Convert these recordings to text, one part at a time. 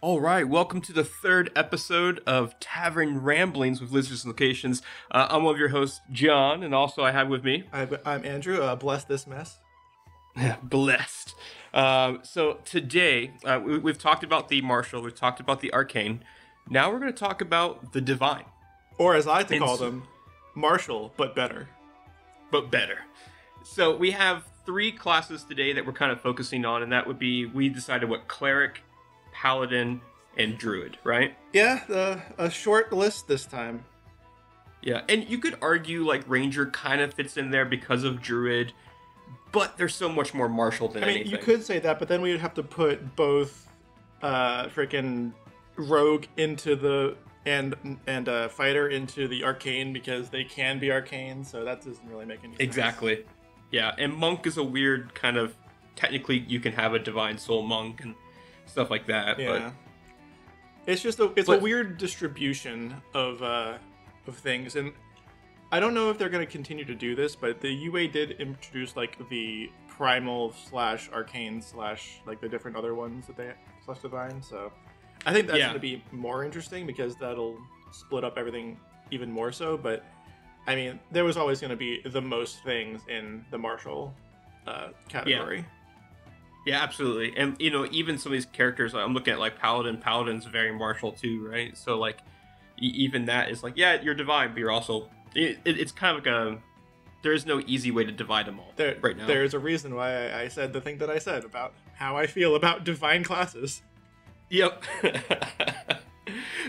All right, welcome to the third episode of Tavern Ramblings with Lizards and Locations. I'm one of your hosts, John, and also I have with me, I'm Andrew. Bless this mess. Blessed. So today, we've talked about the martial, we've talked about the arcane. Now we're going to talk about the divine, Or as I like to and call them, Marshall, but better. but better. So we have three classes today that we're kind of focusing on, and that would be, we decided what cleric, paladin, and druid, right? Yeah, a short list this time. Yeah, and you could argue like ranger kind of fits in there because of druid, but they're so much more martial than I mean, anything. you could say that, but then we would have to put both freaking rogue into the and fighter into the arcane because they can be arcane, so that doesn't really make any sense. Exactly. Yeah, and monk is a weird kind of, technically you can have a divine soul monk and stuff like that. Yeah. It's just a weird distribution of things, and I don't know if they're going to continue to do this, but the UA did introduce like the primal slash arcane slash like the different other ones that they slash divine. So I think that's Yeah. going to be more interesting because that'll split up everything even more so. But I mean, there was always going to be the most things in the martial category. Yeah, absolutely. And you know, even some of these characters, I'm looking at like paladin. Paladin's very martial too, right? So like, even that is like, yeah, you're divine, but you're also. It's kind of like a. There is no easy way to divide them all right now. There's a reason why I said the thing that I said about how I feel about divine classes. Yep.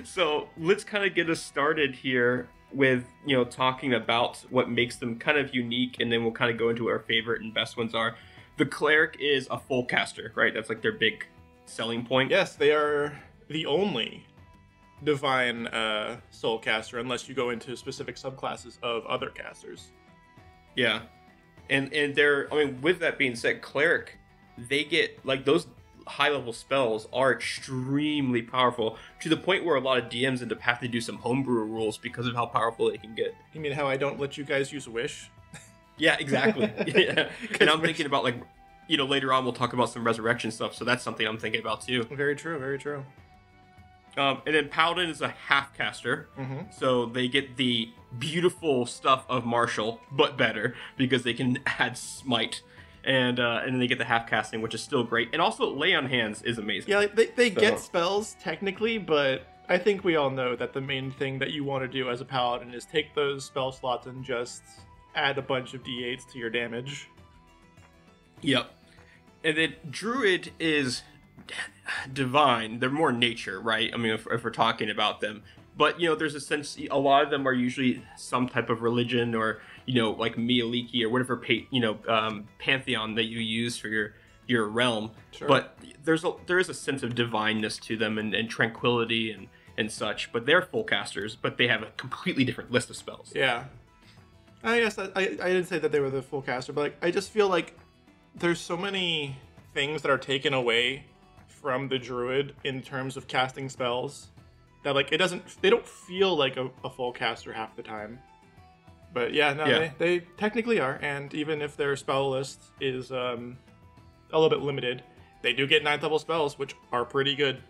So let's kind of get us started here with, you know, talking about what makes them kind of unique, and then we'll kind of go into what our favorite and best ones are. The cleric is a full caster, right? That's like their big selling point. Yes, they are the only divine soul caster, unless you go into specific subclasses of other casters. Yeah. And they're, I mean, with that being said, cleric, they get, like, those high-level spells are extremely powerful, to the point where a lot of DMs end up having to do some homebrew rules because of how powerful they can get. You mean how I don't let you guys use Wish? Yeah, exactly. Yeah. And I'm thinking about, like, you know, later on we'll talk about some resurrection stuff, so that's something I'm thinking about too. Very true, very true. And then Paladin is a half caster, Mm-hmm. so they get the beautiful stuff of Martial, but better, because they can add Smite, and then they get the half casting, which is still great. And also, Lay on Hands is amazing. Yeah, like they get spells technically, but I think we all know that the main thing that you want to do as a paladin is take those spell slots and just add a bunch of d8s to your damage. Yep. And then Druid is divine. They're more nature, right? I mean, if we're talking about them. But, you know, there's a sense, a lot of them are usually some type of religion or, you know, like Mialiki or whatever, pantheon that you use for your realm. Sure. But there is a sense of divineness to them and tranquility and such. But they're full casters, but they have a completely different list of spells. Yeah. I guess I didn't say that they were the full caster, but like, I just feel like there's so many things that are taken away from the druid in terms of casting spells that like they don't feel like a full caster half the time. But yeah, no, Yeah. They technically are, and even if their spell list is a little bit limited, they do get 9th level spells, which are pretty good.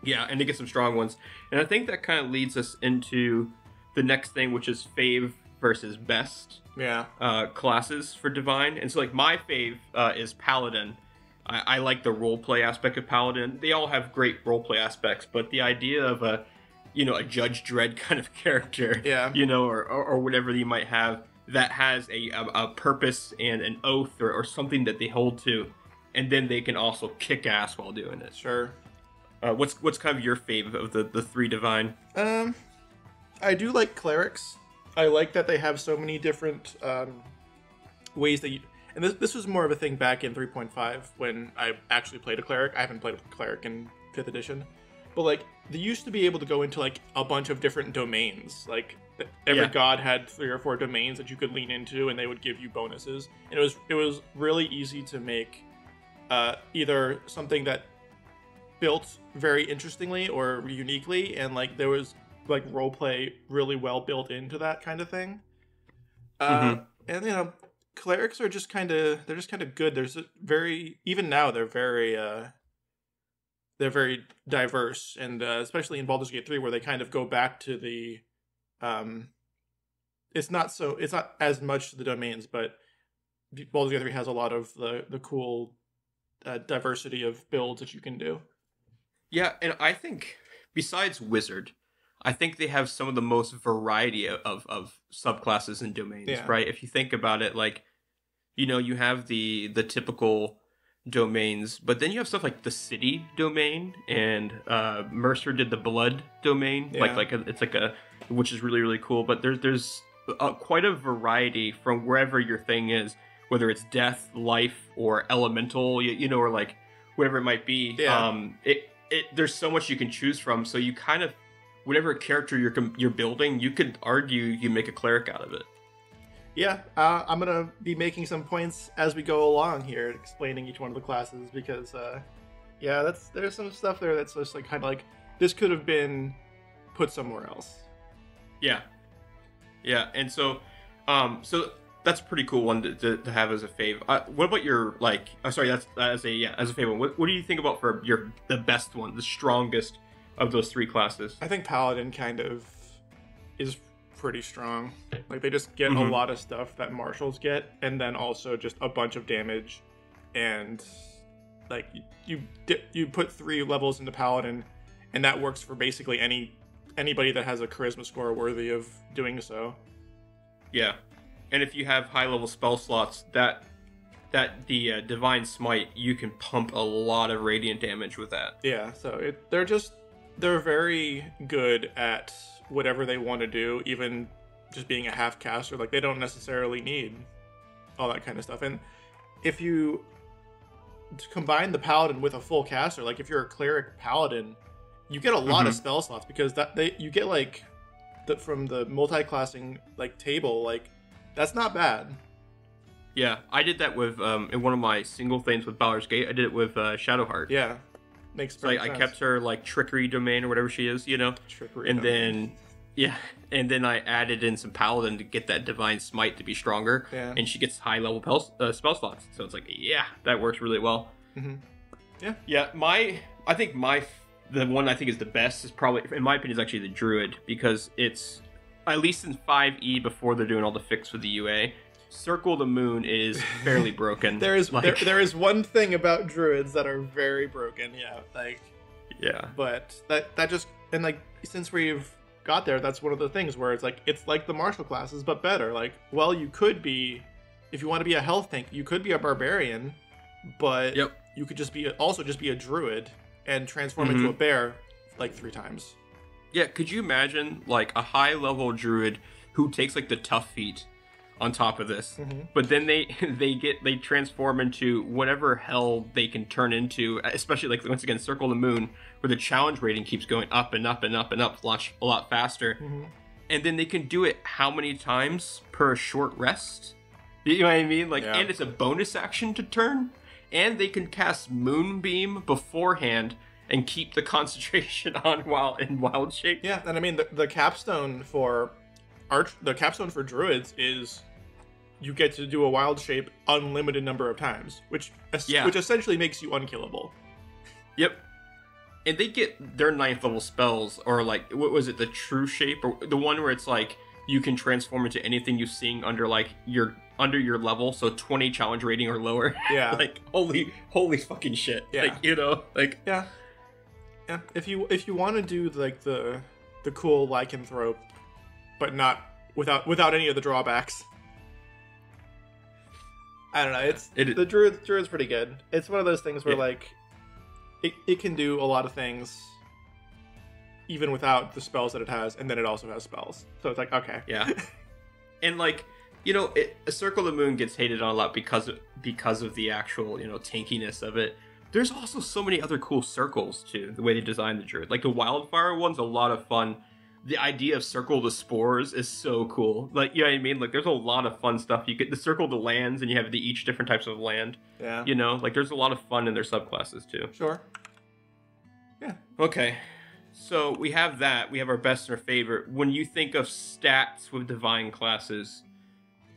Yeah, and they get some strong ones. And I think that kind of leads us into the next thing, which is fave versus best Yeah. classes for divine. And so, like, my fave is paladin. I like the roleplay aspect of paladin. They all have great roleplay aspects, but the idea of a Judge Dredd kind of character, Yeah. you know, or whatever you might have, that has a purpose and an oath or something that they hold to, and then they can also kick ass while doing it. Sure. What's kind of your fave of the three divine? I do like clerics. I like that they have so many different ways that you... And this was more of a thing back in 3.5 when I actually played a cleric. I haven't played a cleric in 5th edition. But, like, they used to be able to go into, like, a bunch of different domains. Like, every god had 3 or 4 domains that you could lean into, and they would give you bonuses. And it was really easy to make either something that built very interestingly or uniquely, and, like, there was, like, roleplay really well built into that kind of thing. And, you know, clerics are just kind of good. There's a very, even now they're very they're very diverse, and especially in Baldur's Gate 3, where they kind of go back to the it's not as much the domains, but Baldur's Gate 3 has a lot of the cool diversity of builds that you can do. Yeah, and I think besides wizard, I think they have some of the most variety of subclasses and domains, right? If you think about it, like, you have the typical domains, but then you have stuff like the city domain, and Mercer did the blood domain, which is really, really cool. But there's quite a variety from wherever your thing is, whether it's death, life, or elemental, or like whatever it might be. Yeah. There's so much you can choose from, so you kind of, whatever character you're building, you could argue you make a cleric out of it. Yeah, I'm gonna be making some points as we go along here, explaining each one of the classes, because there's some stuff there that's just like kind of like this could have been put somewhere else. Yeah, and so that's a pretty cool one to have as a fave. What about your that's as a fave one. What do you think about for the best one, the strongest of those three classes? I think Paladin kind of is pretty strong. Like, they just get a lot of stuff that marshals get, and then also just a bunch of damage, and like you put 3 levels into Paladin, and that works for basically anybody that has a charisma score worthy of doing so. Yeah, and if you have high level spell slots, that the divine smite, you can pump a lot of radiant damage with that. Yeah, so they're very good at whatever they want to do, even just being a half caster. Like, they don't necessarily need all that kind of stuff. And if you combine the paladin with a full caster, like if you're a cleric paladin, you get a lot of spell slots, because you get like from the multi-classing like table, like that's not bad. Yeah, I did that with in one of my single things with Baldur's Gate. I did it with Shadowheart. Yeah. Makes sense. I kept her like trickery domain or whatever she is, Trickery and domain. then I added in some paladin to get that divine smite to be stronger, and she gets high level spell slots. So it's like, that works really well. Yeah. I think the one I think is the best is probably, in my opinion, is actually the druid, because it's at least in 5e before they're doing all the fix with the UA. Circle the Moon is fairly broken. there is one thing about druids that are very broken, but that just, and like, since we've got there, that's one of the things where it's like the martial classes but better. Like, well, you could be, if you want to be a health tank, you could be a barbarian, but you could just be a druid and transform into a bear like 3 times. Yeah, could you imagine like a high level druid who takes like the tough feat on top of this, but then they transform into whatever hell they can turn into, especially like, once again, Circle the Moon, where the challenge rating keeps going up and up and up and up a lot faster, and then they can do it how many times per short rest? You know what I mean? Like, and it's a bonus action to turn, and they can cast Moonbeam beforehand and keep the concentration on while in wild shape. Yeah, and I mean the capstone for druids is you get to do a wild shape unlimited number of times, which essentially makes you unkillable. Yep. And they get their 9th level spells, or like, what was it, the true shape, or the one where it's like you can transform into anything you sing under your level, so 20 challenge rating or lower. Yeah. Like, holy fucking shit. Yeah. Like, Yeah. If you want to do like the cool lycanthrope, but not without any of the drawbacks. I don't know. The druid's pretty good. It's one of those things where like it can do a lot of things even without the spells that it has, and then it also has spells. So it's like, okay. Yeah. And like, a Circle of the Moon gets hated on a lot because of the actual, tankiness of it. There's also so many other cool circles too, the way they designed the druid. Like, the wildfire one's a lot of fun. The idea of circle the spores is so cool. Like, you know what I mean? Like, there's a lot of fun stuff. You get the circle the lands, and you have each different types of land. Yeah. Like, there's a lot of fun in their subclasses too. Sure. Yeah. Okay. So we have that. We have our best and our favorite. When you think of stats with divine classes,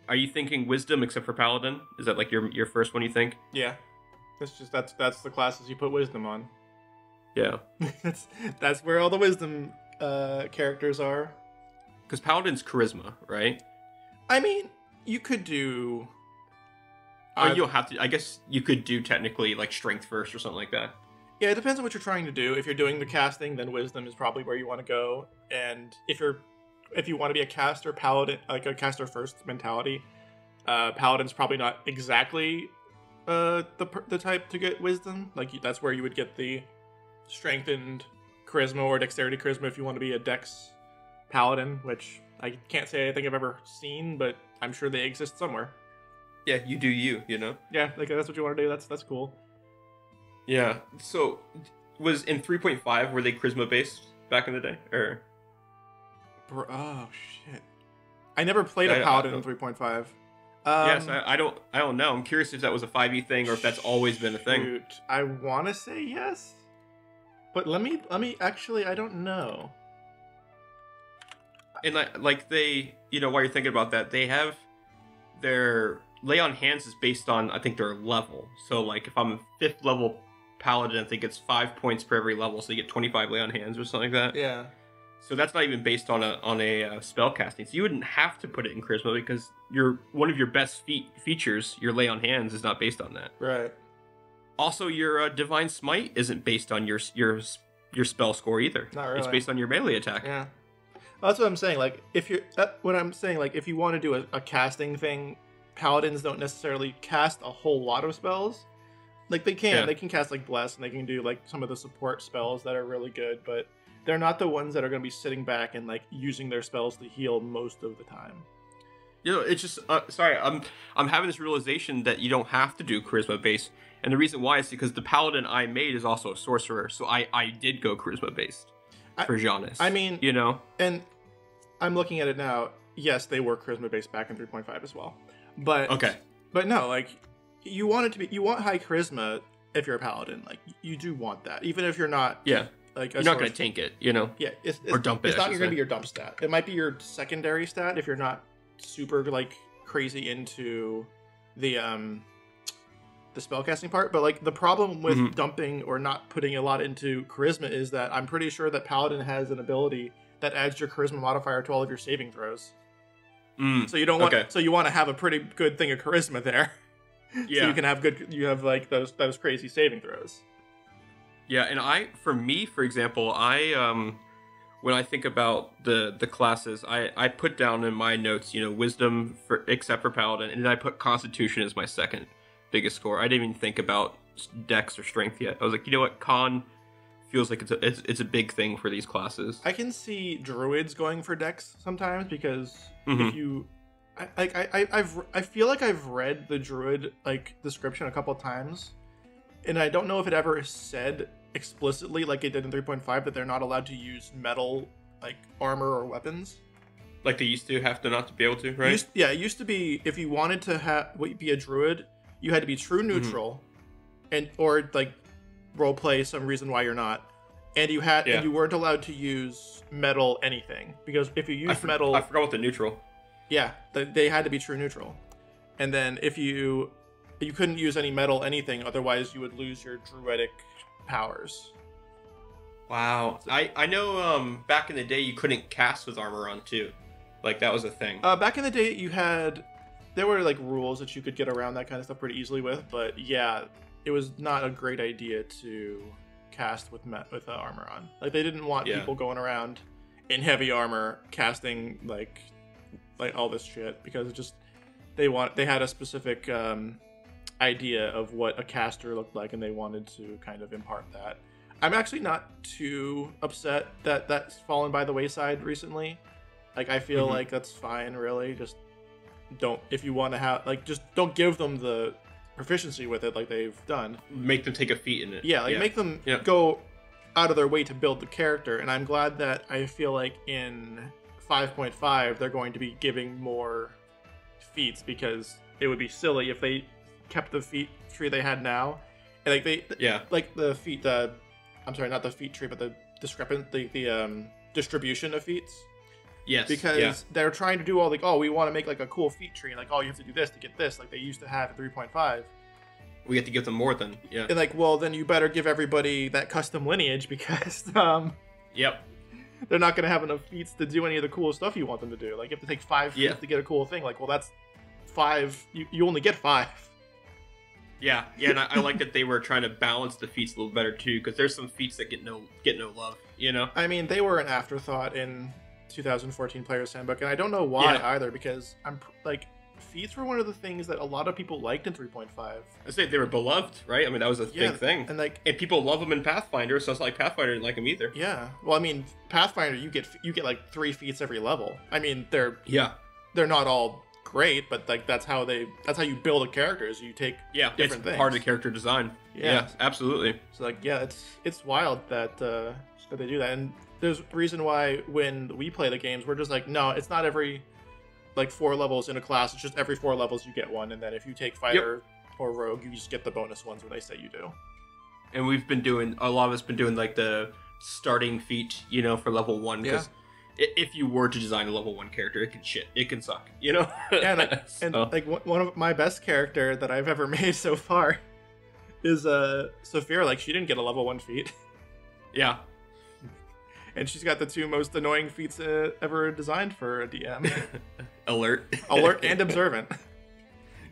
are you thinking wisdom except for paladin? Is that like your first one you think? Yeah. That's the classes you put wisdom on. Yeah. That's where all the wisdom characters are. Because Paladin's charisma, right? I mean, you could do... Or you'll have to... I guess you could do technically like strength first or something like that. Yeah, it depends on what you're trying to do. If you're doing the casting, then wisdom is probably where you want to go. And if you want to be a caster, paladin, like a caster first mentality, paladin's probably not exactly the type to get wisdom. Like that's where you would get the strengthened charisma or dexterity charisma if you want to be a dex paladin, which I can't say I think I've ever seen, but I'm sure they exist somewhere. Yeah, you do you know? Yeah, like that's what you want to do. That's cool. Yeah. So, was in 3.5 were they charisma based back in the day, or? Oh shit! I never played a paladin in 3.5. Yes, I don't know. I'm curious if that was a 5e thing or if that's always been a thing. I want to say yes, but let me actually I don't know. And like they, while you're thinking about that, they have their lay on hands is based on, I think, their level. So like if I'm a 5th level paladin, I think it's 5 points per every level, so you get 25 lay on hands or something like that. Yeah. So that's not even based on a spell casting. So you wouldn't have to put it in charisma because one of your best features, your lay on hands, is not based on that. Right. Also, your divine smite isn't based on your spell score either. Not really. It's based on your melee attack. Yeah. Well, that's what I'm saying. Like if you're when I'm saying like if you want to do a casting thing, paladins don't necessarily cast a whole lot of spells. Like they can cast like bless, and they can do like some of the support spells that are really good, but they're not the ones that are going to be sitting back and like using their spells to heal most of the time. It's just sorry, I'm having this realization that you don't have to do charisma based, and the reason why is because the paladin I made is also a sorcerer, so I did go charisma based for Giannis. I mean, and I'm looking at it now. Yes, they were charisma based back in 3.5 as well, but no, like you want high charisma if you're a paladin. Like you do want that, even if you're not. Yeah. Like you're not going to tank it, Yeah, it's or dump it. It's not going to be your dump stat. It might be your secondary stat if you're not super like crazy into the spellcasting part. But like the problem with dumping or not putting a lot into charisma is that I'm pretty sure that paladin has an ability that adds your charisma modifier to all of your saving throws. So you don't want. So you want to have a pretty good thing of charisma there. Yeah. So you can have You have like those crazy saving throws. Yeah, and for example, when I think about the classes, I put down in my notes, wisdom except for paladin, and then I put constitution as my second biggest score. I didn't even think about dex or strength yet. I was like, you know what, con feels like it's a big thing for these classes. I can see druids going for dex sometimes because if you, I feel like I've read the druid like description a couple times, and I don't know if it ever said explicitly like it did in 3.5 that they're not allowed to use metal like armor or weapons like they used to have to not to be able to, right? It used to be if you wanted to be a druid, you had to be true neutral and or like role play some reason why you're not, and you weren't allowed to use metal anything, because if you use metal, I forgot what the neutral. Yeah, they had to be true neutral, and then if you couldn't use any metal anything, otherwise you would lose your druidic powers. Wow. I know back in the day you couldn't cast with armor on too. Like that was a thing. Back in the day there were like rules that you could get around that kind of stuff pretty easily with, but yeah, it was not a great idea to cast with armor on. Like they didn't want people going around in heavy armor casting like all this shit, because it just they had a specific idea of what a caster looked like, and they wanted to kind of impart that. I'm actually not too upset that that's fallen by the wayside recently. Like I feel like that's fine, really. Just don't, if you want to have like, just don't give them the proficiency with it like they've done. Make them take a feat in it. Yeah, like make them go out of their way to build the character. And I'm glad that I feel like in 5.5 they're going to be giving more feats, because it would be silly if they kept the feat tree they had now, and like the feat I'm sorry, not the feat tree, but the distribution of feats. Yes, because they're trying to do all like, we want to make like a cool feat tree, and like, you have to do this to get this, like they used to have in 3.5. We have to give them more than And like, well, then you better give everybody that custom lineage because Yep. they're not going to have enough feats to do any of the cool stuff you want them to do. Like, you have to take 5 feats to get a cool thing. Like, well, that's 5. You only get 5. Yeah, and I like that they were trying to balance the feats a little better too, because there's some feats that get no love, you know. I mean, they were an afterthought in 2014 Player's Handbook, and I don't know why either, because feats were one of the things that a lot of people liked in 3.5. I say they were beloved, right? I mean, that was a big thing, and people love them in Pathfinder, so it's like Pathfinder didn't like them either. Yeah, well, I mean, Pathfinder, you get like 3 feats every level. I mean, they're not all great, but like that's how you build a character. Is you take different things. Part of the character design. Yeah, absolutely. So like, it's wild that they do that, and there's a reason why when we play the games, we're just like, no, it's not every like 4 levels in a class. It's just every 4 levels you get one, and then if you take fighter or rogue, you just get the bonus ones when they say you do. And we've been doing a lot of us been doing like the starting feat, you know, for level 1 because. If you were to design a level 1 character, it can suck, you know. And like one of my best character that I've ever made so far is Sophia. Like, she didn't get a level 1 feat. Yeah, and she's got the 2 most annoying feats ever designed for a DM: alert, and observant.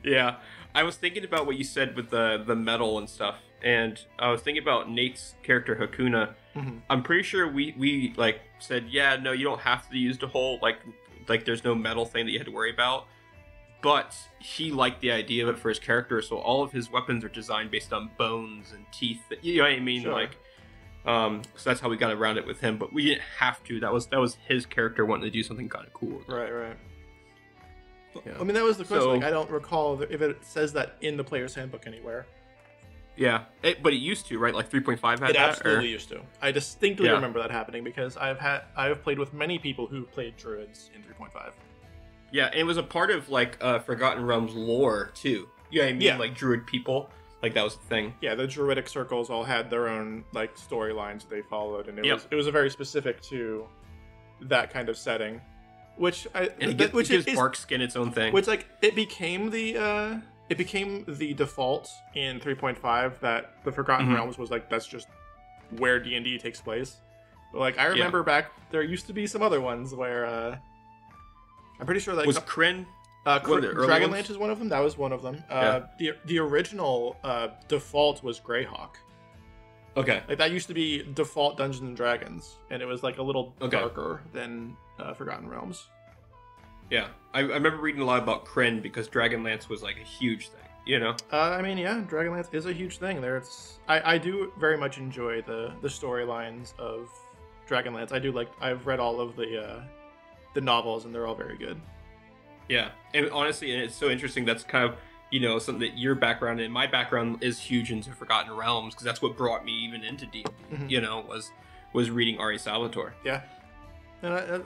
Yeah, I was thinking about what you said with the metal and stuff, and I was thinking about Nate's character Hakuna. Mm-hmm. I'm pretty sure we like said, yeah, no, you don't have to use the whole like there's no metal thing that you had to worry about. But he liked the idea of it for his character, so all of his weapons are designed based on bones and teeth. You know what I mean? Sure. Like, so that's how we got around it with him. But we didn't have to. That was his character wanting to do something kind of cool. Right. Yeah. I mean, that was the question. Like, I don't recall if it says that in the player's handbook anywhere. Yeah, but it used to, right? Like 3.5 had that? It absolutely used to. I distinctly remember that happening because I have played with many people who played druids in 3.5. Yeah, and it was a part of like Forgotten Realms lore too. You know what I mean? Yeah. Like druid people, like that was the thing. Yeah, the druidic circles all had their own like storylines that they followed, and it was a very specific to that kind of setting, which gives Bark Skin its own thing. Which like it became the default in 3.5 that the Forgotten Realms was like, that's just where D&D takes place. But like I remember back there used to be some other ones where I'm pretty sure like was Kryn Dragonlance is one of them. That was one of them. The original default was Greyhawk. Okay. Like that used to be default Dungeons and Dragons, and it was like a little darker than Forgotten Realms. Yeah, I remember reading a lot about Kryn because Dragonlance was like a huge thing, you know? I mean, yeah, Dragonlance is a huge thing. I do very much enjoy the storylines of Dragonlance. I've read all of the novels, and they're all very good. Yeah, and honestly, and it's so interesting, that's kind of, you know, something that your background and my background is huge into Forgotten Realms, because that's what brought me even into D&D, you know, was reading Ari Salvatore. Yeah, and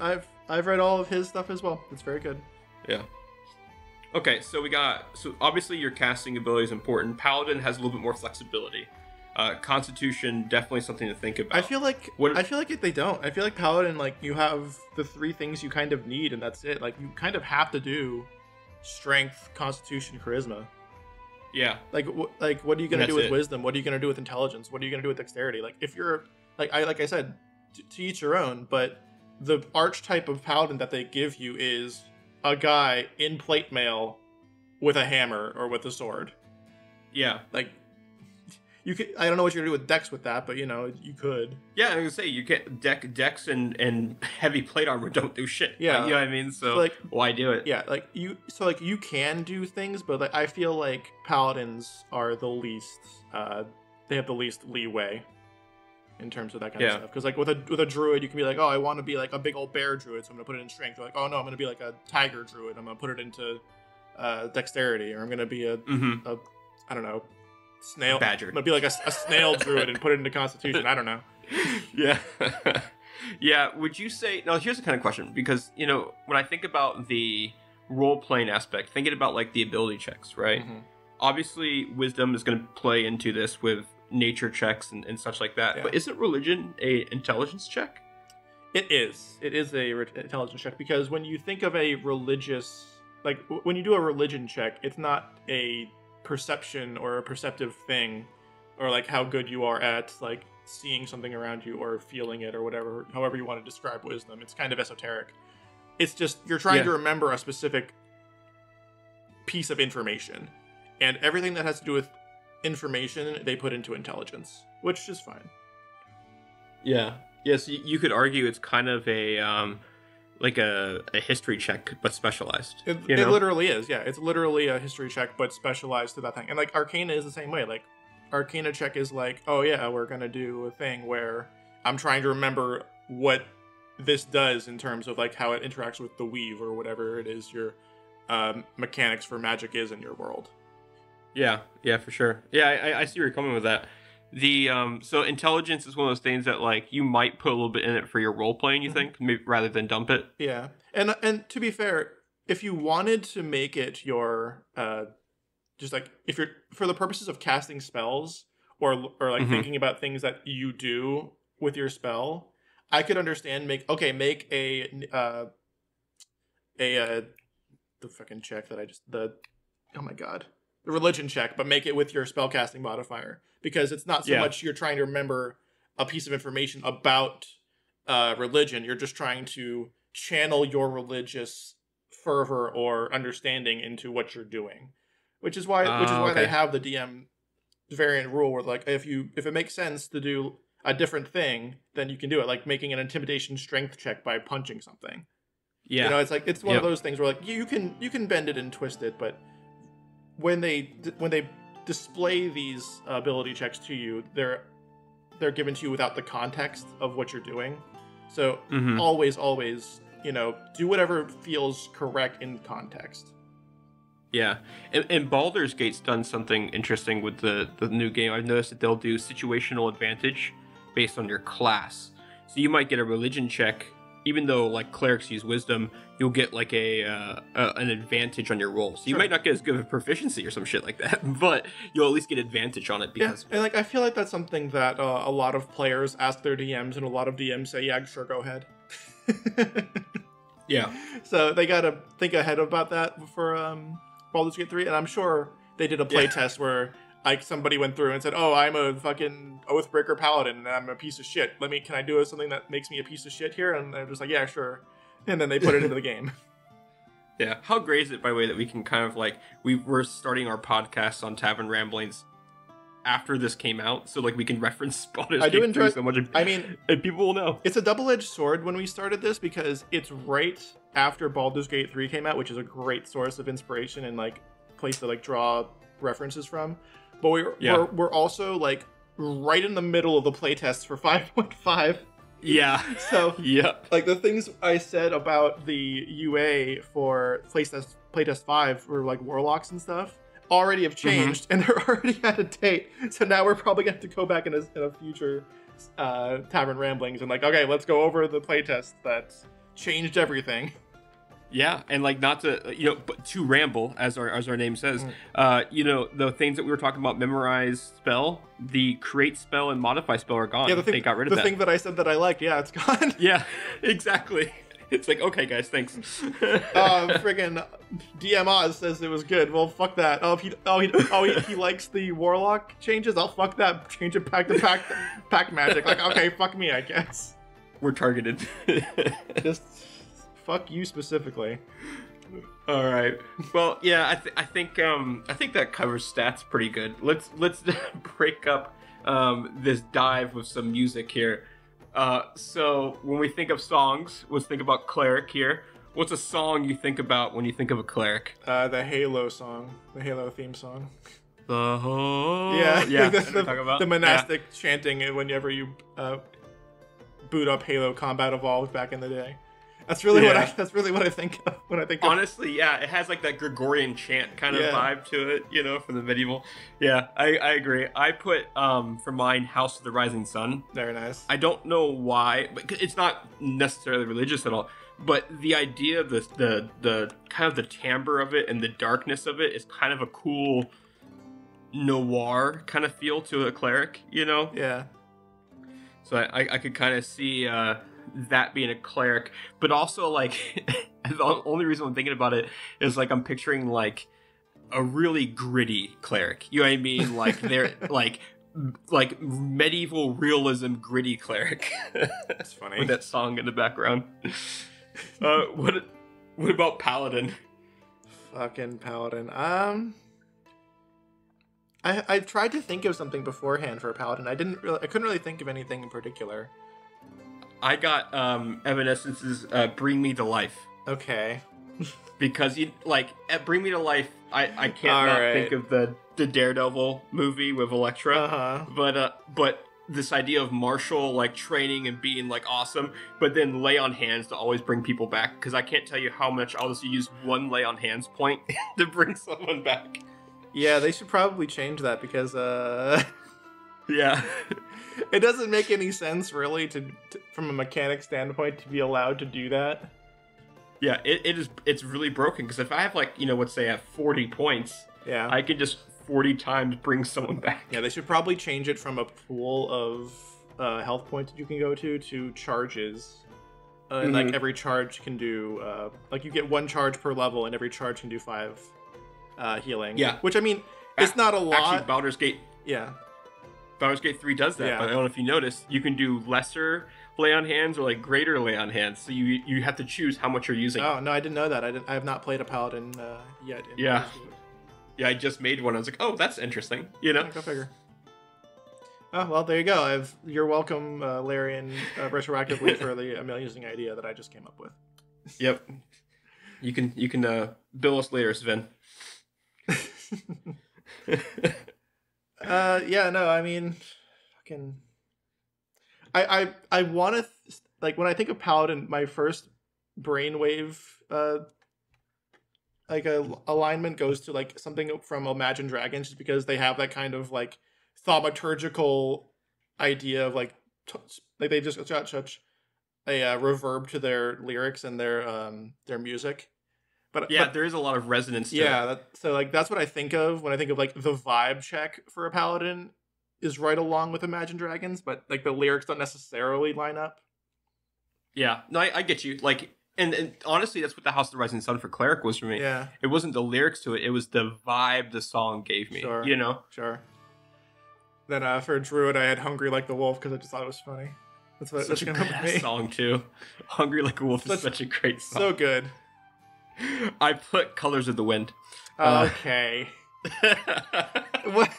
I've read all of his stuff as well. It's very good. Yeah. Okay, so obviously your casting ability is important. Paladin has a little bit more flexibility. Constitution, definitely something to think about. I feel like if they don't, I feel like Paladin, like, you have the 3 things you kind of need, and that's it. Like, you kind of have to do Strength, Constitution, Charisma. Yeah. Like what are you gonna do with Wisdom? What are you gonna do with Intelligence? What are you gonna do with Dexterity? Like, if you're like I said, to each your own, but the archetype of Paladin that they give you is a guy in plate mail with a hammer or with a sword. Yeah. Like, you could, I don't know what you're gonna do with Dex with that, but you know, you could. Yeah, I was gonna say, you get Dex and heavy plate armor don't do shit. Yeah. Like, you know what I mean? So like, why do it? Yeah, like you can do things, but like I feel like Paladins are the least they have the least leeway in terms of that kind of stuff. Because like with a druid, you can be like, oh, I want to be like a big old bear druid, so I'm gonna put it in strength. Or like, oh no, I'm gonna be like a tiger druid, I'm gonna put it into dexterity, or I'm gonna be a I don't know, snail badger. I'm gonna be like a snail druid and put it into constitution. I don't know. Yeah. Yeah, would you say, now here's the kind of question, because, you know, when I think about the role-playing aspect, thinking about like the ability checks, right? Obviously wisdom is going to play into this with nature checks and such like that, but isn't religion a intelligence check? It is a intelligence check, because when you think of a religious, like when you do a religion check, it's not a perception or a perceptive thing, or like how good you are at like seeing something around you or feeling it or whatever, however you want to describe wisdom. It's kind of esoteric. It's just you're trying to remember a specific piece of information, and everything that has to do with information they put into intelligence, which is fine. Yeah. Yes, you could argue it's kind of a like a history check, but specialized. It literally is. Yeah, it's literally a history check, but specialized to that thing. And like Arcana is the same way. Like Arcana check is like, oh yeah, we're gonna do a thing where I'm trying to remember what this does in terms of like how it interacts with the weave or whatever it is your mechanics for magic is in your world. Yeah, for sure. Yeah, I see where you're coming with that. The so intelligence is one of those things that like you might put a little bit in it for your role playing, you think, maybe, rather than dump it. Yeah, and to be fair, if you wanted to make it your just like if you're for the purposes of casting spells or like thinking about things that you do with your spell, I could understand make a the fucking check that the religion check, but make it with your spellcasting modifier, because it's not so much you're trying to remember a piece of information about religion. You're just trying to channel your religious fervor or understanding into what you're doing, which is why they have the DM variant rule where like if it makes sense to do a different thing, then you can do it, like making an intimidation strength check by punching something. Yeah, you know, it's like it's one of those things where like you can bend it and twist it, but when they display these ability checks to you, they're given to you without the context of what you're doing. So always, do whatever feels correct in context. Yeah, and Baldur's Gate's done something interesting with the new game. I've noticed that they'll do situational advantage based on your class. So you might get a religion check, even though like clerics use wisdom, you'll get like an advantage on your roll. So you might not get as good of a proficiency or some shit like that, but you'll at least get advantage on it because. Yeah, and like I feel like that's something that a lot of players ask their DMs, and a lot of DMs say, "Yeah, sure, go ahead." Yeah. So they gotta think ahead about that for Baldur's Gate 3, and I'm sure they did a playtest where like somebody went through and said, "Oh, I'm a fucking Oathbreaker paladin, and I'm a piece of shit. Can I do something that makes me a piece of shit here?" And they're just like, "Yeah, sure." And then they put it into the game. Yeah. How great is it, by the way, that we can kind of like we're starting our podcast on Tavern Ramblings after this came out, so like we can reference Baldur's Gate 3 so much. I mean, and people will know. It's a double-edged sword when we started this, because it's right after Baldur's Gate 3 came out, which is a great source of inspiration and like place to like draw references from. But we're also like right in the middle of the playtests for 5.5. Yeah. So like the things I said about the UA for playtest 5 for like warlocks and stuff already have changed, and they're already at a date. So now we're probably going to have to go back in a future Tavern Ramblings and like, okay, let's go over the playtest that's changed everything. Yeah, and like not to but to ramble, as our name says, the things that we were talking about, memorize spell, the create spell and modify spell are gone. Yeah, they got rid of that. The thing that I said that I liked, it's gone. Yeah, exactly. It's like, okay, guys, thanks. Friggin' DM Oz says it was good. Well, fuck that. He likes the warlock changes. I'll fuck that. Change it back to pack magic. Like, okay, fuck me, I guess. We're targeted. Just. Fuck you specifically. All right. Well, yeah, I think that covers stats pretty good. Let's break up this dive with some music here. So when we think of songs, let's think about cleric here. What's a song you think about when you think of a cleric? The Halo song, the Halo theme song. Yeah. The monastic chanting whenever you boot up Halo Combat Evolved back in the day. That's really what I think of when I think. Honestly, it has like that Gregorian chant kind of vibe to it, from the medieval. Yeah, I agree. I put for mine House of the Rising Sun. Very nice. I don't know why, but it's not necessarily religious at all. But the idea of the kind of the timbre of it and the darkness of it is kind of a cool noir kind of feel to a cleric, Yeah. So I could kind of see. That being a cleric, but also like the only reason I'm thinking about it is like I'm picturing like a really gritty cleric. You know what I mean? Like they're like medieval realism gritty cleric. That's funny. With that song in the background. What about paladin? Fucking paladin. I tried to think of something beforehand for a paladin. I couldn't really think of anything in particular. I got Evanescence's Bring Me to Life. Okay. Because at Bring Me to Life, I can't think of the Daredevil movie with Elektra. Uh-huh. But this idea of martial like training and being like awesome, but then lay on hands to always bring people back. Because I can't tell you how much I'll just use one lay on hands point to bring someone back. Yeah, they should probably change that because yeah. It doesn't make any sense really to from a mechanic standpoint to be allowed to do that. Yeah, it's really broken because if I have let's say I have 40 points, yeah, I can just 40 times bring someone back. Yeah, they should probably change it from a pool of health points that you can go to charges. And like every charge can do you get 1 charge per level and every charge can do 5 healing. Yeah. Which I mean, it's not a lot. Actually, Baldur's Gate 3 does that, but I don't know if you noticed, you can do lesser lay on hands or greater lay on hands. So you have to choose how much you're using. Oh, no, I didn't know that. I have not played a paladin yet. Yeah. Yeah, I just made one. I was like, oh, that's interesting. You know? Go figure. Oh, well, there you go. You're welcome, Larian, retroactively for the amazing idea that I just came up with. Yep. You can bill us later, Sven. Yeah, no, I mean, fucking, I want to when I think of paladin, my first brainwave alignment goes to something from Imagine Dragons, just because they have that kind of thaumaturgical idea of they just got such a reverb to their lyrics and their music. But there is a lot of resonance to it. So that's what I think of when I think of the vibe check for a paladin is right along with Imagine Dragons, but the lyrics don't necessarily line up. Yeah, no, I get you. And honestly, that's what the House of the Rising Sun for cleric was for me. Yeah, it wasn't the lyrics to it; it was the vibe the song gave me. Sure. You know. Sure. Then for Druid, I had Hungry Like the Wolf because I just thought it was funny. That's a good song too. Hungry Like a Wolf is such a great song. So good. I put Colors of the Wind. Okay. What?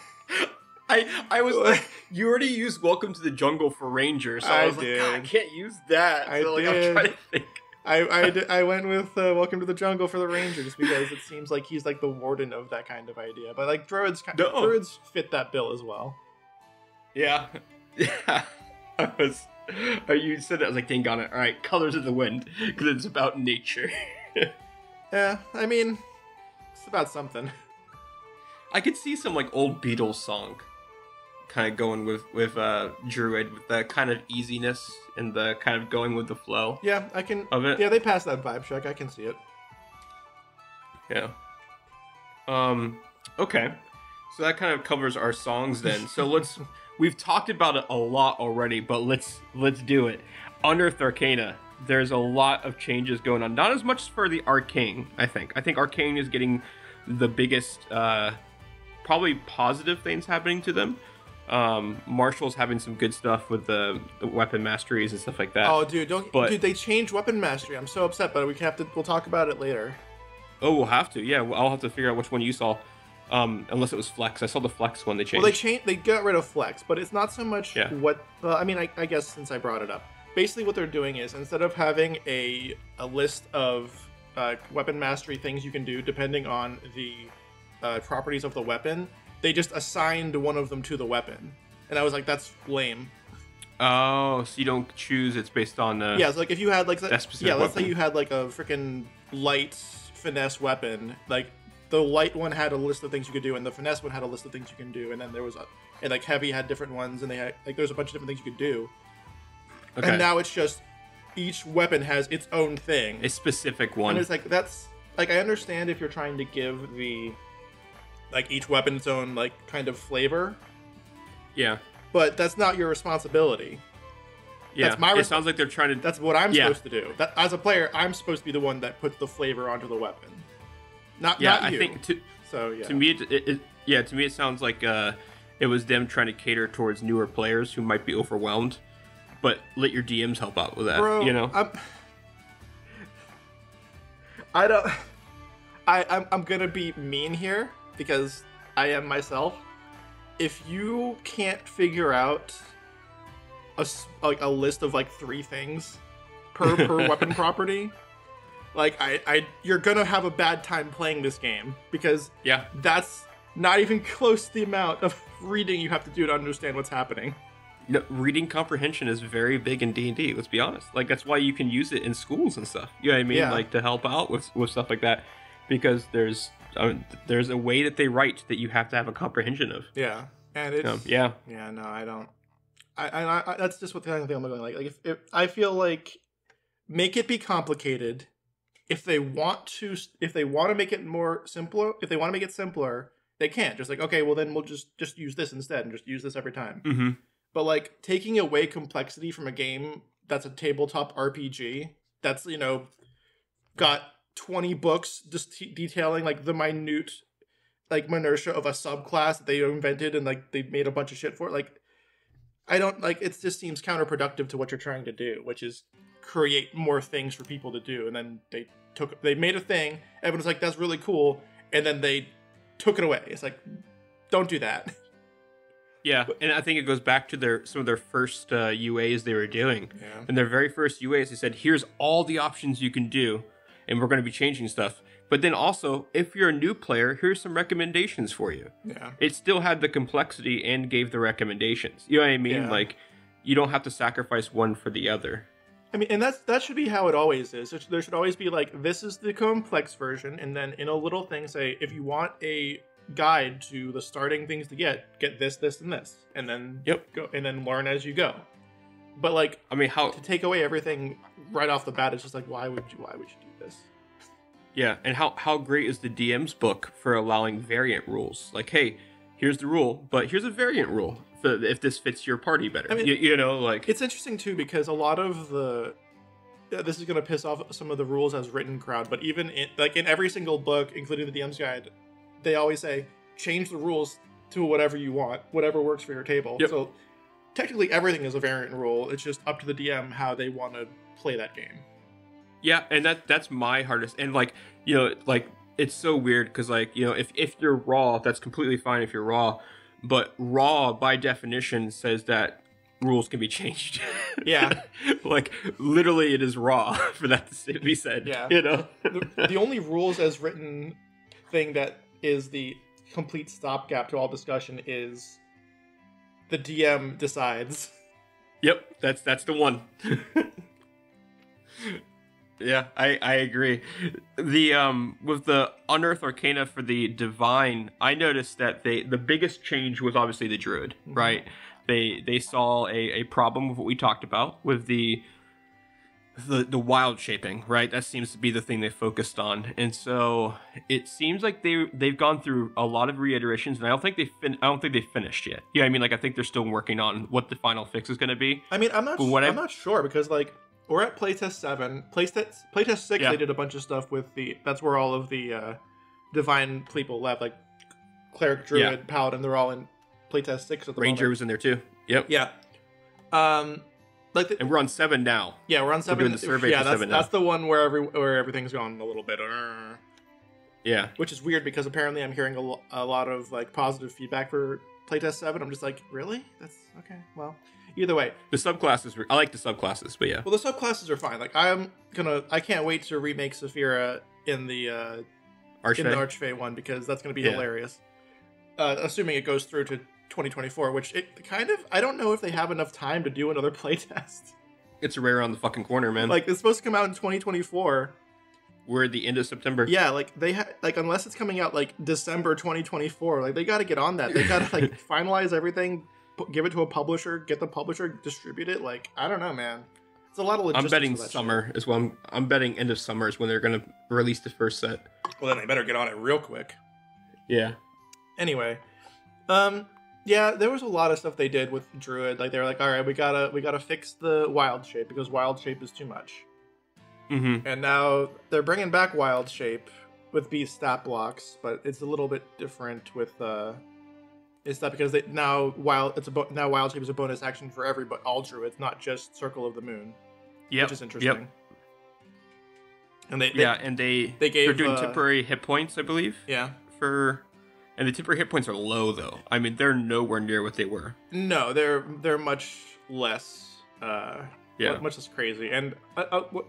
I was like, you already used Welcome to the Jungle for Ranger, so I was like, God, I can't use that. I'm trying to think. I went with Welcome to the Jungle for the Ranger just because it seems like he's the warden of that kind of idea. But druids fit that bill as well. Yeah. Yeah. You said that, I was like, dang on it. All right, Colors of the Wind, because it's about nature. Yeah, I mean, it's about something. I could see some old Beatles song kind of going with Druid, with the kind of easiness and the kind of going with the flow. Yeah, I can. Of it. Yeah, they passed that vibe check. I can see it. Yeah. Okay. So that kind of covers our songs then. So we've talked about it a lot already, but let's do it. Unearthed Arcana. There's a lot of changes going on. Not as much for the Arcane, I think. I think Arcane is getting the biggest, probably positive things happening to them. Marshall's having some good stuff with the weapon masteries and stuff like that. Oh, dude, dude, they changed weapon mastery. I'm so upset, but we'll talk about it later. Oh, we'll have to. Yeah, I'll have to figure out which one you saw. Unless it was Flex. I saw the Flex one they changed. Well, they got rid of Flex, but it's not so much I guess since I brought it up. Basically what they're doing is, instead of having a list of weapon mastery things you can do depending on the properties of the weapon, they just assigned one of them to the weapon. And I was like, that's lame. Oh, so you don't choose, it's based on yeah, so if you had that specific let's weapon. say you had a freaking light finesse weapon, the light one had a list of things you could do and the finesse one had a list of things you can do, and then there was heavy had different ones, and they had there's a bunch of different things you could do. Okay. And now it's just each weapon has its own thing. A specific one. And it's that's I understand if you're trying to give the each weapon its own kind of flavor. Yeah. But that's not your responsibility. Yeah. That's my it sounds like they're trying to. That's what I'm supposed to do. As a player, I'm supposed to be the one that puts the flavor onto the weapon. Not you. I think So yeah. To me, to me it sounds like it was them trying to cater towards newer players who might be overwhelmed, but let your DMs help out with that. Bro, you know, I'm gonna be mean here because I am myself. If you can't figure out a list of like 3 things per weapon property, like you're gonna have a bad time playing this game because that's not even close to the amount of reading you have to do to understand what's happening. No, reading comprehension is very big in D&D, let's be honest. Like, that's why you can use it in schools and stuff. You know what I mean? Yeah. Like, to help out with stuff like that. Because there's a way that they write that you have to have a comprehension of. Yeah. And it's... Yeah, no, I don't... I that's just what the kind of thing I'm going like. Like, if I feel like, make it be complicated. If they want to make it more simpler, if they want to make it simpler, they can't. Just like, okay, well then we'll just use this instead and just use this every time. Mm-hmm. But like taking away complexity from a game that's a tabletop RPG that's, you know, got 20 books just detailing like the minute like minutia of a subclass that they invented and like they made a bunch of shit for it. Like, I don't like, it just seems counterproductive to what you're trying to do, which is create more things for people to do. And then they made a thing, everyone's like, that's really cool, and then they took it away. It's like, don't do that. Yeah, and I think it goes back to some of their first UAs they were doing. Yeah. In their very first UAs, they said, here's all the options you can do, and we're going to be changing stuff. But then also, if you're a new player, here's some recommendations for you. Yeah. It still had the complexity and gave the recommendations. You know what I mean? Yeah. Like, you don't have to sacrifice one for the other. I mean, and that should be how it always is. There should always be like, this is the complex version, and then in a little thing say, if you want a guide to the starting things to get this, this, and this, and then go and then learn as you go. But like, I mean, how to take away everything right off the bat, it's just like, why would you do this? Yeah, and how great is the DM's book for allowing variant rules? Like, hey, here's the rule, but here's a variant rule if this fits your party better. I mean, you know, like, it's interesting too because a lot of this is going to piss off some of the rules as written crowd, but even in every single book, including the DM's guide, they always say change the rules to whatever you want, whatever works for your table. Yep. So technically everything is a variant rule. It's just up to the DM how they want to play that game. Yeah, and that's my hardest. And like, you know, like, it's so weird because, like, you know, if you're raw, that's completely fine if you're raw. But raw, by definition, says that rules can be changed. Yeah. Like, literally, it is raw for that to be said. Yeah. You know? The only rules as written thing that is the complete stopgap to all discussion is the DM decides. Yep, that's the one. Yeah, I agree. The with the Unearthed Arcana for the Divine, I noticed that the biggest change was obviously the Druid, mm-hmm. right? They saw a problem with what we talked about with the wild shaping, right? That seems to be the thing they focused on, and so it seems like they've gone through a lot of reiterations, and I don't think they finished yet. Yeah, I mean, like, I think they're still working on what the final fix is going to be. I mean, I'm not sure because, like, we're at playtest 7, playtest 6. Yeah. They did a bunch of stuff with that's where all of the divine people left, like cleric, druid, paladin. They're all in playtest 6 at the Ranger moment. was in there too. Yep. Yeah. And we're on 7 now. Yeah, we're on 7. We're doing the survey for 7 now. That's the one where everything's gone a little bit. Yeah. Which is weird because apparently I'm hearing a lot of like positive feedback for playtest 7. I'm just like, really? That's okay. Well, either way, the subclasses. I like the subclasses, but yeah. Well, the subclasses are fine. Like, I can't wait to remake Saphira in the Archfey one because that's gonna be hilarious. Assuming it goes through to 2024, which it kind of, I don't know if they have enough time to do another playtest. It's right around the fucking corner, man. Like, it's supposed to come out in 2024. We're at the end of September. Yeah, like unless it's coming out like December 2024, like they got to get on that. They got to like finalize everything. Give it to a publisher, get the publisher, distribute it. Like, I don't know, man. It's a lot of logistics. I'm betting summer as well. I'm betting end of summer is when they're going to release the first set. Well, then they better get on it real quick. Yeah. Anyway, yeah, there was a lot of stuff they did with Druid. Like, they were like, all right, we gotta fix the wild shape because wild shape is too much. Mm-hmm. And now they're bringing back wild shape, with beast stat blocks, but it's a little bit different with it's not because they now wild shape is a bonus action for all druids, not just Circle of the Moon. Yep. Which is interesting. Yep. And they're doing temporary hit points, I believe. Yeah. And the temporary hit points are low though. I mean, they're nowhere near what they were. No, they're much less. Much less crazy. And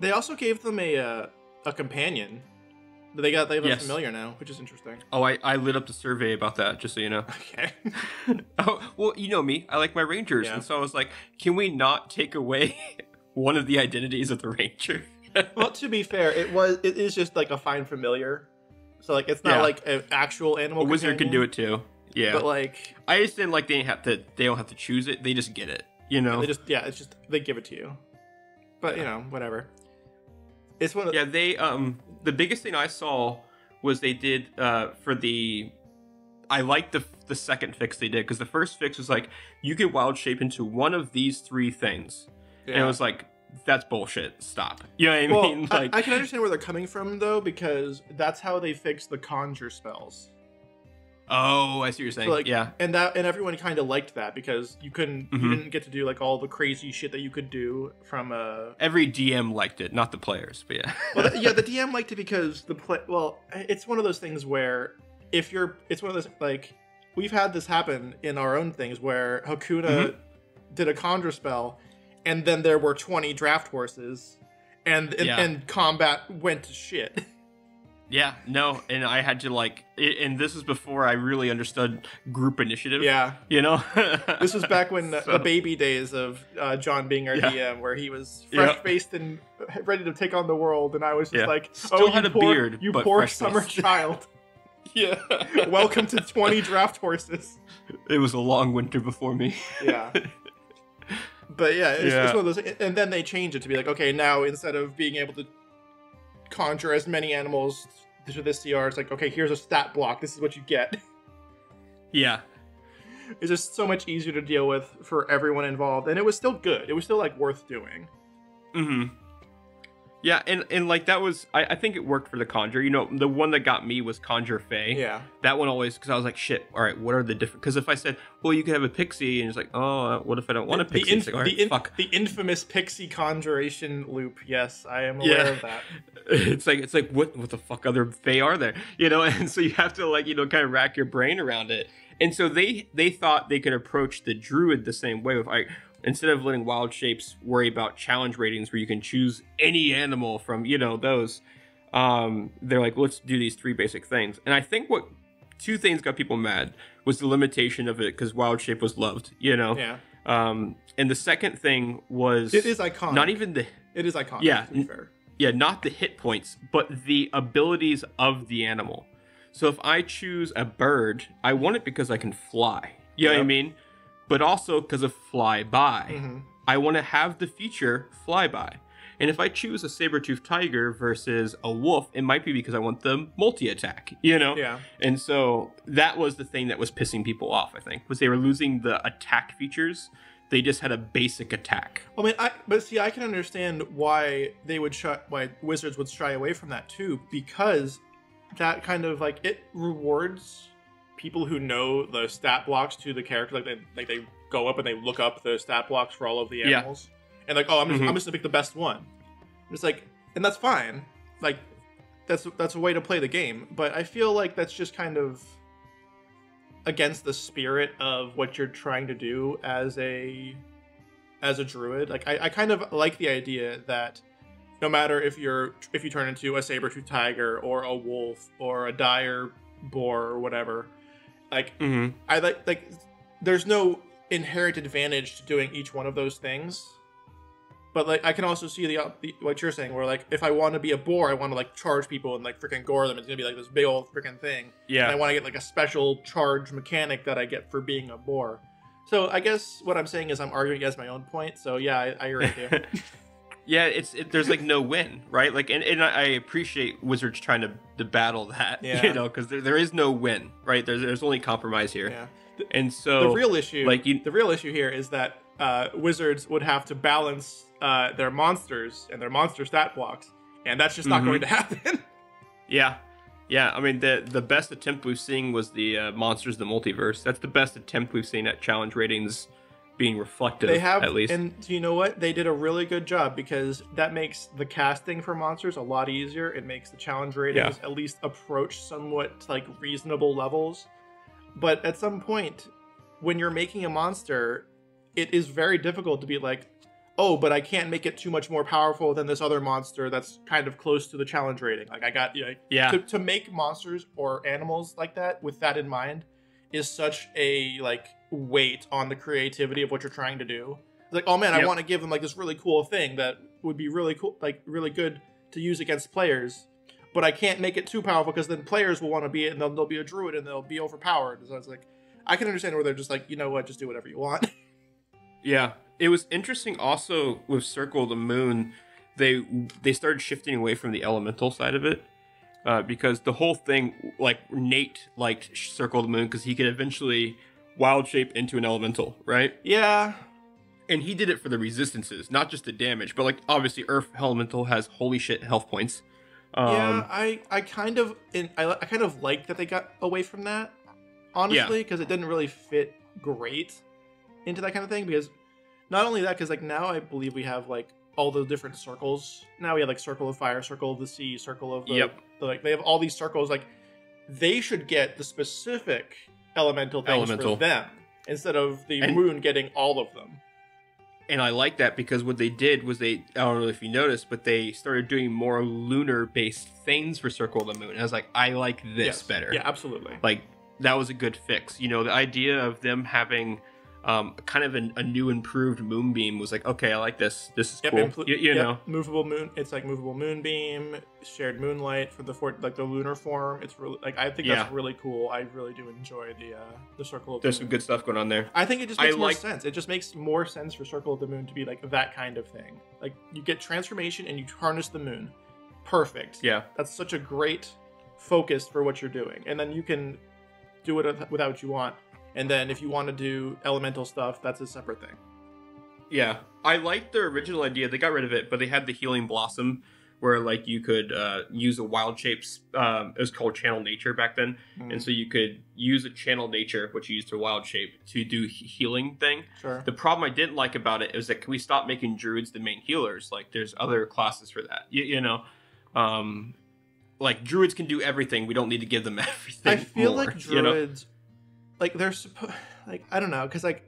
they also gave them a companion. They have a familiar now, which is interesting. Oh, I lit up the survey about that, just so you know. Okay. Oh, well, you know me. I like my rangers, and so I was like, can we not take away one of the identities of the ranger? Well, to be fair, it is just like a fine familiar. So like it's not like an actual animal. A wizard can do it too. Yeah. But like I just didn't like they don't have to choose it. They just get it. You know. They give it to you. But you know, whatever. It's one of the biggest thing I saw was they did for the I liked the second fix they did, because the first fix was like you could wild shape into one of these three things. And it was like, that's bullshit. Stop. You know what I mean? Like, I can understand where they're coming from though, because that's how they fixed the conjure spells. Oh, I see what you're saying. So like, yeah. And everyone kind of liked that, because you didn't get to do like all the crazy shit that you could do from every DM liked it, not the players, but yeah. Well, the DM liked it because it's one of those things where it's one of those, like, we've had this happen in our own things where Hakuna did a conjure spell, and then there were 20 draft horses, and combat went to shit. Yeah, no, and I had to and this is before I really understood group initiative. Yeah. You know? This was back when the baby days of John being our DM, where he was fresh-faced and ready to take on the world, and I was just like, still had a beard, you but poor summer child. Yeah. Welcome to 20 draft horses. It was a long winter before me. Yeah. But yeah, it's one of those, and then they changed it to be like, okay, now instead of being able to conjure as many animals to this CR, it's like, okay, here's a stat block, this is what you get. Yeah. It's just so much easier to deal with for everyone involved, and it was still good. It was still like worth doing. Mm-hmm. Yeah, and like that was, I think it worked for the Conjure. You know, the one that got me was Conjure Fae. Yeah. That one always, because I was like, shit, all right, what are the different, because if I said, well, you could have a pixie, and it's like, oh, what if I don't want a pixie? It's like, all right, fuck. The infamous pixie conjuration loop, yes, I am aware of that. It's like what the fuck other Fae are there? You know, and so you have to kind of rack your brain around it. And so they thought they could approach the Druid the same way with instead of letting wild shapes worry about challenge ratings where you can choose any animal from, those, they're like, let's do these three basic things. And I think what two things got people mad was the limitation of it, because wild shape was loved, Yeah. And the second thing was... It is iconic. Not even the... It is iconic, yeah, to be fair. Yeah, not the hit points, but the abilities of the animal. So if I choose a bird, I want it because I can fly. You know what I mean? But also because of fly by. Mm-hmm. I want to have the feature fly by. And if I choose a saber-toothed tiger versus a wolf, it might be because I want the multi-attack, Yeah. And so that was the thing that was pissing people off, I think, was they were losing the attack features. They just had a basic attack. I mean, I can understand why why wizards would shy away from that too, because that kind of it rewards people who know the stat blocks to the character, they go up and they look up the stat blocks for all of the animals, and I'm just gonna pick the best one. It's and that's fine, that's a way to play the game. But I feel like that's just kind of against the spirit of what you're trying to do as a druid. I kind of like the idea that no matter if you turn into a saber-toothed tiger or a wolf or a dire boar or whatever, I like there's no inherent advantage to doing each one of those things. But I can also see the what you're saying, where if I want to be a boar, I want to charge people and freaking gore them. It's gonna be this big old freaking thing. Yeah. And I want to get a special charge mechanic that I get for being a boar. So I guess what I'm saying is I'm arguing against my own point. So yeah, I agree with you. Yeah, there's no win, right? And I appreciate Wizards trying to battle that, because there is no win, right? There's only compromise here. Yeah. And so the real issue, the real issue here is that Wizards would have to balance their monsters and their monster stat blocks, and that's just not going to happen. Yeah, Yeah, I mean the best attempt we've seen was the Monsters of the Multiverse. That's the best attempt we've seen at challenge ratings being reflective, They have, at least. and you know what? They did a really good job because that makes the casting for monsters a lot easier. It makes the challenge ratings at least approach somewhat like reasonable levels. But at some point, when you're making a monster, it is very difficult to be like, oh, but I can't make it too much more powerful than this other monster that's kind of close to the challenge rating. Like I got, to make monsters or animals like that with that in mind is such a like weight on the creativity of what you're trying to do. It's like, oh man, I want to give them like this really cool thing that would be really cool, like really good to use against players, but I can't make it too powerful because then players will want to be it and they'll be a druid and they'll be overpowered. So it's like, I can understand where they're just like, you know what, just do whatever you want. Yeah, it was interesting also with Circle of the Moon, they started shifting away from the elemental side of it. Because the whole thing, like Nate liked Circle of the Moon because he could eventually wild shape into an elemental, right? Yeah. And he did it for the resistances, not just the damage. But like obviously, Earth Elemental has holy shit health points. I kind of like that they got away from that, honestly, because it didn't really fit great into that kind of thing. Because not only that, because like now I believe we have like all the different circles. Now we have like Circle of Fire, Circle of the Sea, Circle of the, like they have all these circles. Like they should get the specific elemental things for them instead of the moon getting all of them. And I like that because what they did was I don't know if you noticed, but they started doing more lunar based things for Circle of the Moon. And I was like, I like this better. Yeah, absolutely. Like that was a good fix. You know, the idea of them having kind of a new improved moonbeam was like, okay, I like this. This is cool. You know, movable moon. It's like movable moonbeam, shared moonlight for the lunar form. It's really like I think that's really cool. I really do enjoy the Circle of the Moon. There's some good stuff going on there. I think it just makes more sense. It just makes more sense for Circle of the Moon to be like that kind of thing. Like you get transformation and you harness the moon. Perfect. Yeah, that's such a great focus for what you're doing, and then you can do it without what you want. And then if you want to do elemental stuff, that's a separate thing. Yeah, I liked their original idea. They got rid of it, but they had the Healing Blossom, where like you could use a wild shape. It was called Channel Nature back then, and so you could use a Channel Nature, which you used to wild shape, to do healing thing. Sure. The problem I didn't like about it is that can we stop making druids the main healers? Like there's other classes for that. You know, like druids can do everything. We don't need to give them everything. I feel more, like druids. You know? Like they're like I don't know, because like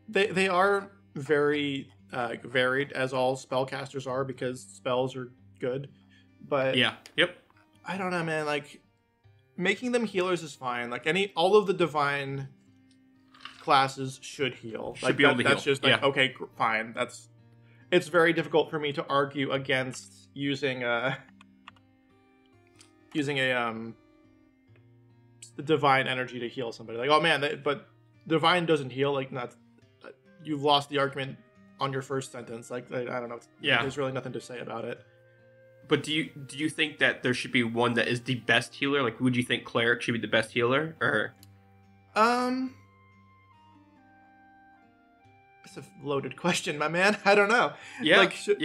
they are very varied, as all spellcasters are, because spells are good. But I don't know, man. Like making them healers is fine. Like all of the divine classes should heal. Should be able to heal. That's just like okay, fine. It's very difficult for me to argue against using a the divine energy to heal somebody. Like, oh man, but divine doesn't heal. Like, you've lost the argument on your first sentence. Like, I don't know. There's really nothing to say about it. But do you think that there should be one that is the best healer? Like, would you think cleric should be the best healer, or? It's a loaded question, my man. I don't know. Yeah, like, should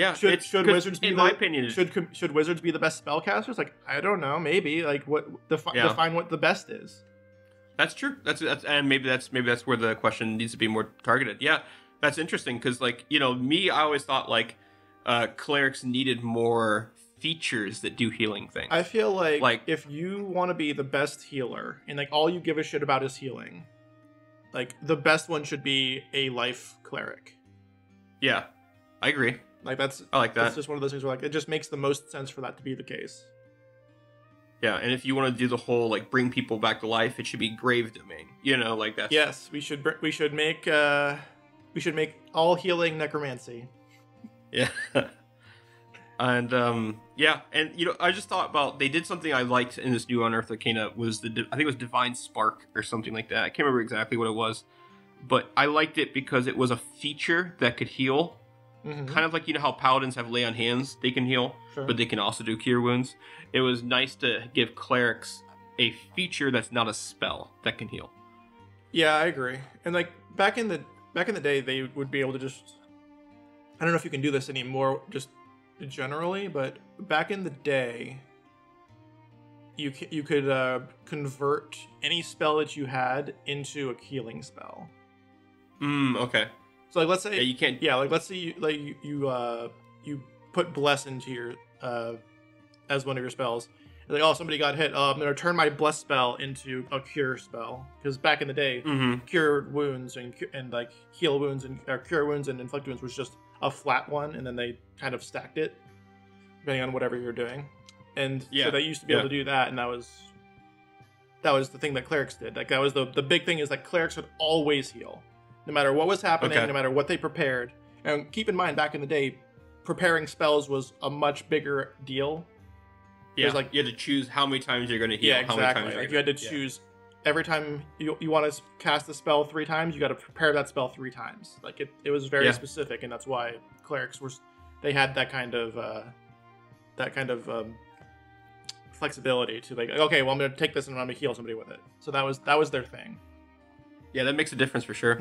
wizards be? In my opinion, should wizards be the best spellcasters? Like, I don't know. Maybe like define what the best is. That's true. That's and maybe that's where the question needs to be more targeted. Yeah, that's interesting because like I always thought like clerics needed more features that do healing things. I feel like if you want to be the best healer and like all you give a shit about is healing. Like, the best one should be a life cleric. Yeah, I agree. Like, I like that. That's just one of those things where, like, it just makes the most sense for that to be the case. Yeah, and if you want to do the whole, like, bring people back to life, it should be grave domain. You know, like that. Yes, we should make all healing necromancy. Yeah. And, and, I just thought about, they did something I liked in this new Unearthed Arcana, was I think it was Divine Spark or something like that. I can't remember exactly what it was, but I liked it because it was a feature that could heal. Mm-hmm. Kind of like, how paladins have lay on hands, they can heal, but they can also do cure wounds. It was nice to give clerics a feature that's not a spell that can heal. Yeah, I agree. And like back in the day, they would be able to just, I don't know if you can do this anymore, just generally, but back in the day, you could convert any spell that you had into a healing spell. Okay. So like let's say you can't. Yeah, like let's say you put bless into your as one of your spells. You're like, oh, somebody got hit. I'm gonna turn my bless spell into a cure spell, because back in the day, cure wounds and like heal wounds and cure wounds and inflict wounds was just a flat one, and then they kind of stacked it depending on whatever you're doing. And so they used to be able to do that, and that was the thing that clerics did. Like that was the big thing, is that clerics would always heal, no matter what was happening, no matter what they prepared. And keep in mind, back in the day, preparing spells was a much bigger deal. Yeah, like you had to choose how many times you're going to heal. Yeah, exactly. How many times you had to choose every time you want to cast a spell 3 times. You got to prepare that spell 3 times. Like it was very specific, and that's why clerics they had that kind of flexibility to like, okay, well, I'm going to take this and I'm going to heal somebody with it. So that was their thing. Yeah, that makes a difference for sure.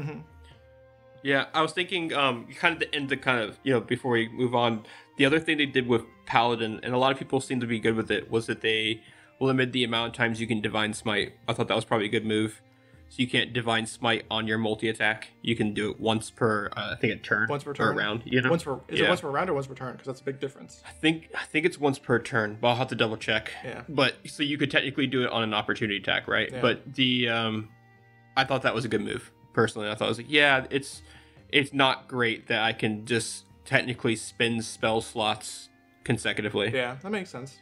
Yeah, I was thinking, kind of before we move on, the other thing they did with Paladin, and a lot of people seem to be good with it, was that they limited the amount of times you can Divine Smite. I thought that was probably a good move. So you can't Divine Smite on your multi-attack. You can do it once per, I think, a turn. Once per turn. Or a round, Is it once per round or once per turn? Because that's a big difference. I think it's once per turn, but I'll have to double check. Yeah. But, so you could technically do it on an opportunity attack, right? Yeah. But I thought that was a good move, personally. I thought it was like, yeah, it's not great that I can just technically spin spell slots consecutively. Yeah, that makes sense.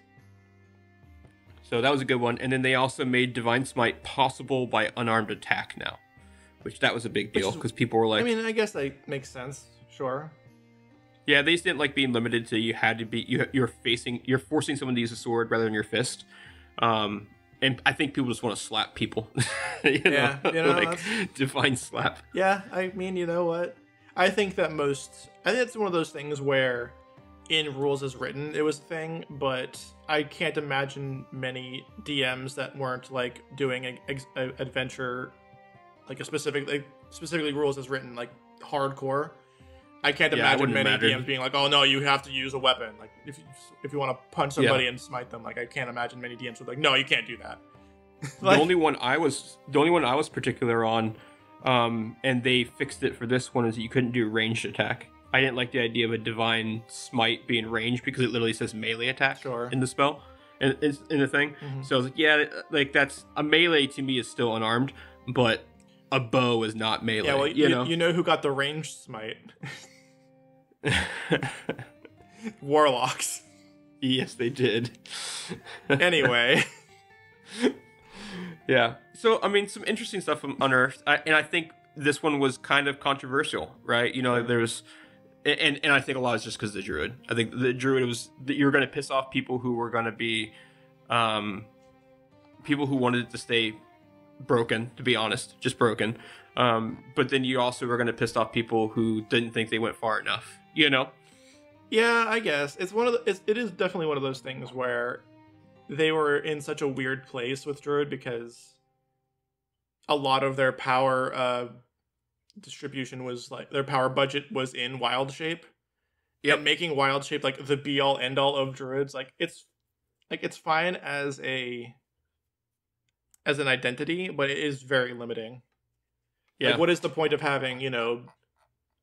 So that was a good one. And then they also made Divine Smite possible by unarmed attack now, which that was a big deal, because people were like... I mean, I guess that makes sense. Sure. Yeah, they just didn't like being limited to you had to be... You're forcing someone to use a sword rather than your fist. And I think people just want to slap people. Like Divine Slap. Yeah, I mean, you know what? I think it's one of those things where in rules as written it was a thing, but I can't imagine many DMs that weren't like doing a adventure, like specifically rules as written, like hardcore. I can't imagine many DMs being like, "Oh no, you have to use a weapon." Like if you want to punch somebody and smite them, like I can't imagine many DMs would be like, "No, you can't do that." Like, the only one I was particular on, and they fixed it for this one, is that you couldn't do ranged attack. I didn't like the idea of a Divine Smite being ranged, because it literally says melee attack in the spell, in the thing. So I was like, yeah, like that's a melee to me is still unarmed, but a bow is not melee. Yeah, well, you know who got the ranged smite? Warlocks. Yes, they did. Anyway. Yeah. So, I mean, some interesting stuff from Unearthed. And I think this one was kind of controversial, right? You know, there's... And I think a lot is just because of the Druid. I think the Druid was... You're going to piss off people who were going to be... people who wanted it to stay broken, to be honest. Just broken. But then you also were going to piss off people who didn't think they went far enough, you know? Yeah, I guess. It is definitely one of those things where they were in such a weird place with Druid, because a lot of their power distribution was like, their power budget was in wild shape. Yeah, and making wild shape like the be all end all of Druids, it's fine as an identity, but it is very limiting. Yeah. Like, what is the point of having,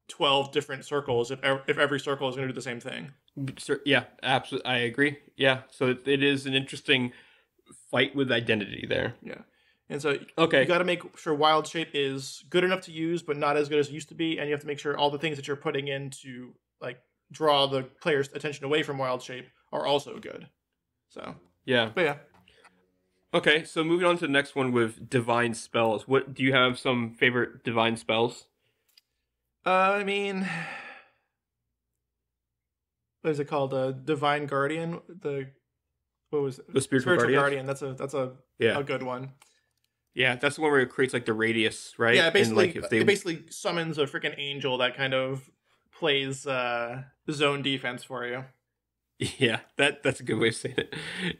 12 different circles if every circle is going to do the same thing? Yeah, absolutely. I agree. Yeah. So it is an interesting fight with identity there. Yeah. And so you got to make sure wild shape is good enough to use, but not as good as it used to be. And you have to make sure all the things that you're putting in to like draw the player's attention away from wild shape are also good. So yeah. But yeah. Okay, so moving on to the next one with divine spells. What do you have some favorite divine spells? I mean, what is it called? Divine Guardian. The Spiritual Guardian. That's a good one. Yeah, that's the one where it creates like the radius, right? Yeah, basically, and, it basically summons a freaking angel that kind of plays zone defense for you. Yeah, that's a good way of saying it.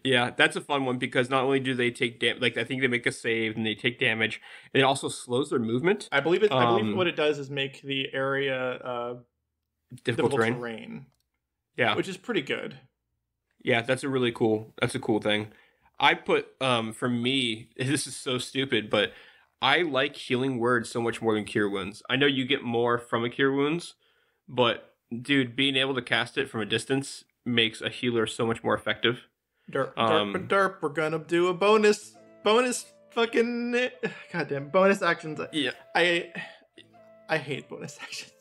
Yeah, that's a fun one because not only do they take damage, like I think they make a save and they take damage, and it also slows their movement. I believe what it does is make the area difficult terrain. Yeah, which is pretty good. Yeah, that's a cool thing. I put for me, this is so stupid, but I like healing words so much more than cure wounds. I know you get more from a cure wounds, but dude, being able to cast it from a distance makes a healer so much more effective. Derp, derp, derp. We're gonna do a bonus fucking goddamn bonus actions. Yeah. I hate bonus actions.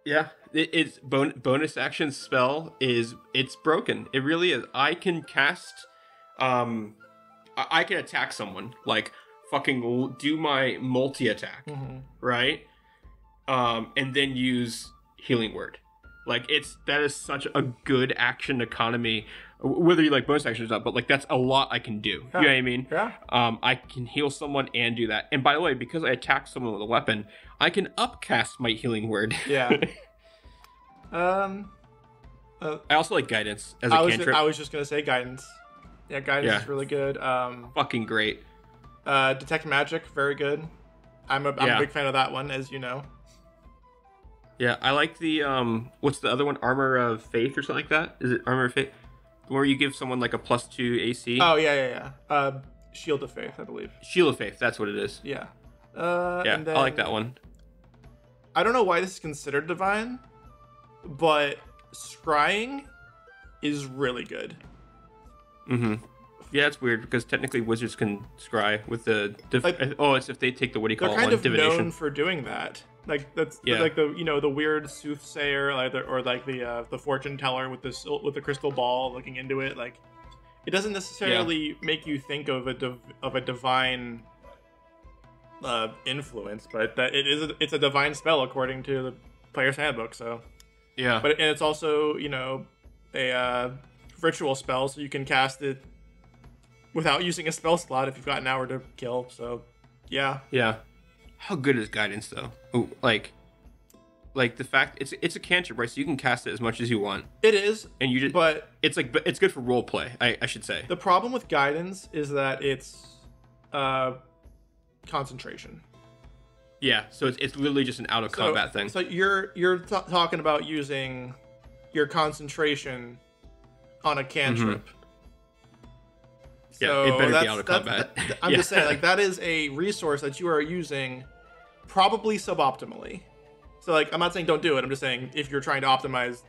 Yeah, it's bonus action spell it's broken. It really is. I can cast, I can attack someone, like fucking do my multi attack, right? And then use healing word. Like that is such a good action economy. Whether you like bonus actions or not, but like that's a lot I can do. Yeah. You know what I mean? Yeah. I can heal someone and do that. And by the way, because I attack someone with a weapon, I can upcast my healing word. Yeah. I also like guidance as a cantrip. I was just gonna say guidance. Yeah, guidance is really good. Fucking great. Detect magic, very good. I'm a big fan of that one, as you know. Yeah, I like the what's the other one? Armor of Faith or something like that? Is it Armor of Faith? Where you give someone like a +2 AC. Oh yeah. Shield of Faith, I believe. Shield of Faith, that's what it is. Yeah. And then, I like that one. I don't know why this is considered divine, but scrying is really good. Mm-hmm. Yeah, it's weird because technically wizards can scry with the it's if they take the they're kind of known for doing that. Like that's like the weird soothsayer, or the fortune teller with the crystal ball looking into it. Like it doesn't necessarily make you think of a divine influence, but that it's a divine spell according to the player's handbook. So and it's also a ritual spell, so you can cast it without using a spell slot if you've got an hour to kill. So yeah. How good is guidance though? Ooh, like the fact it's a cantrip, right? So you can cast it as much as you want. It is, and it's good for role play. I should say. The problem with guidance is that it's concentration. Yeah, so it's literally just an out of combat thing. So you're talking about using your concentration on a cantrip. So it better be out of combat. I'm just saying, like, that is a resource that you are using probably suboptimally. So, like, I'm not saying don't do it. I'm just saying if you're trying to optimize,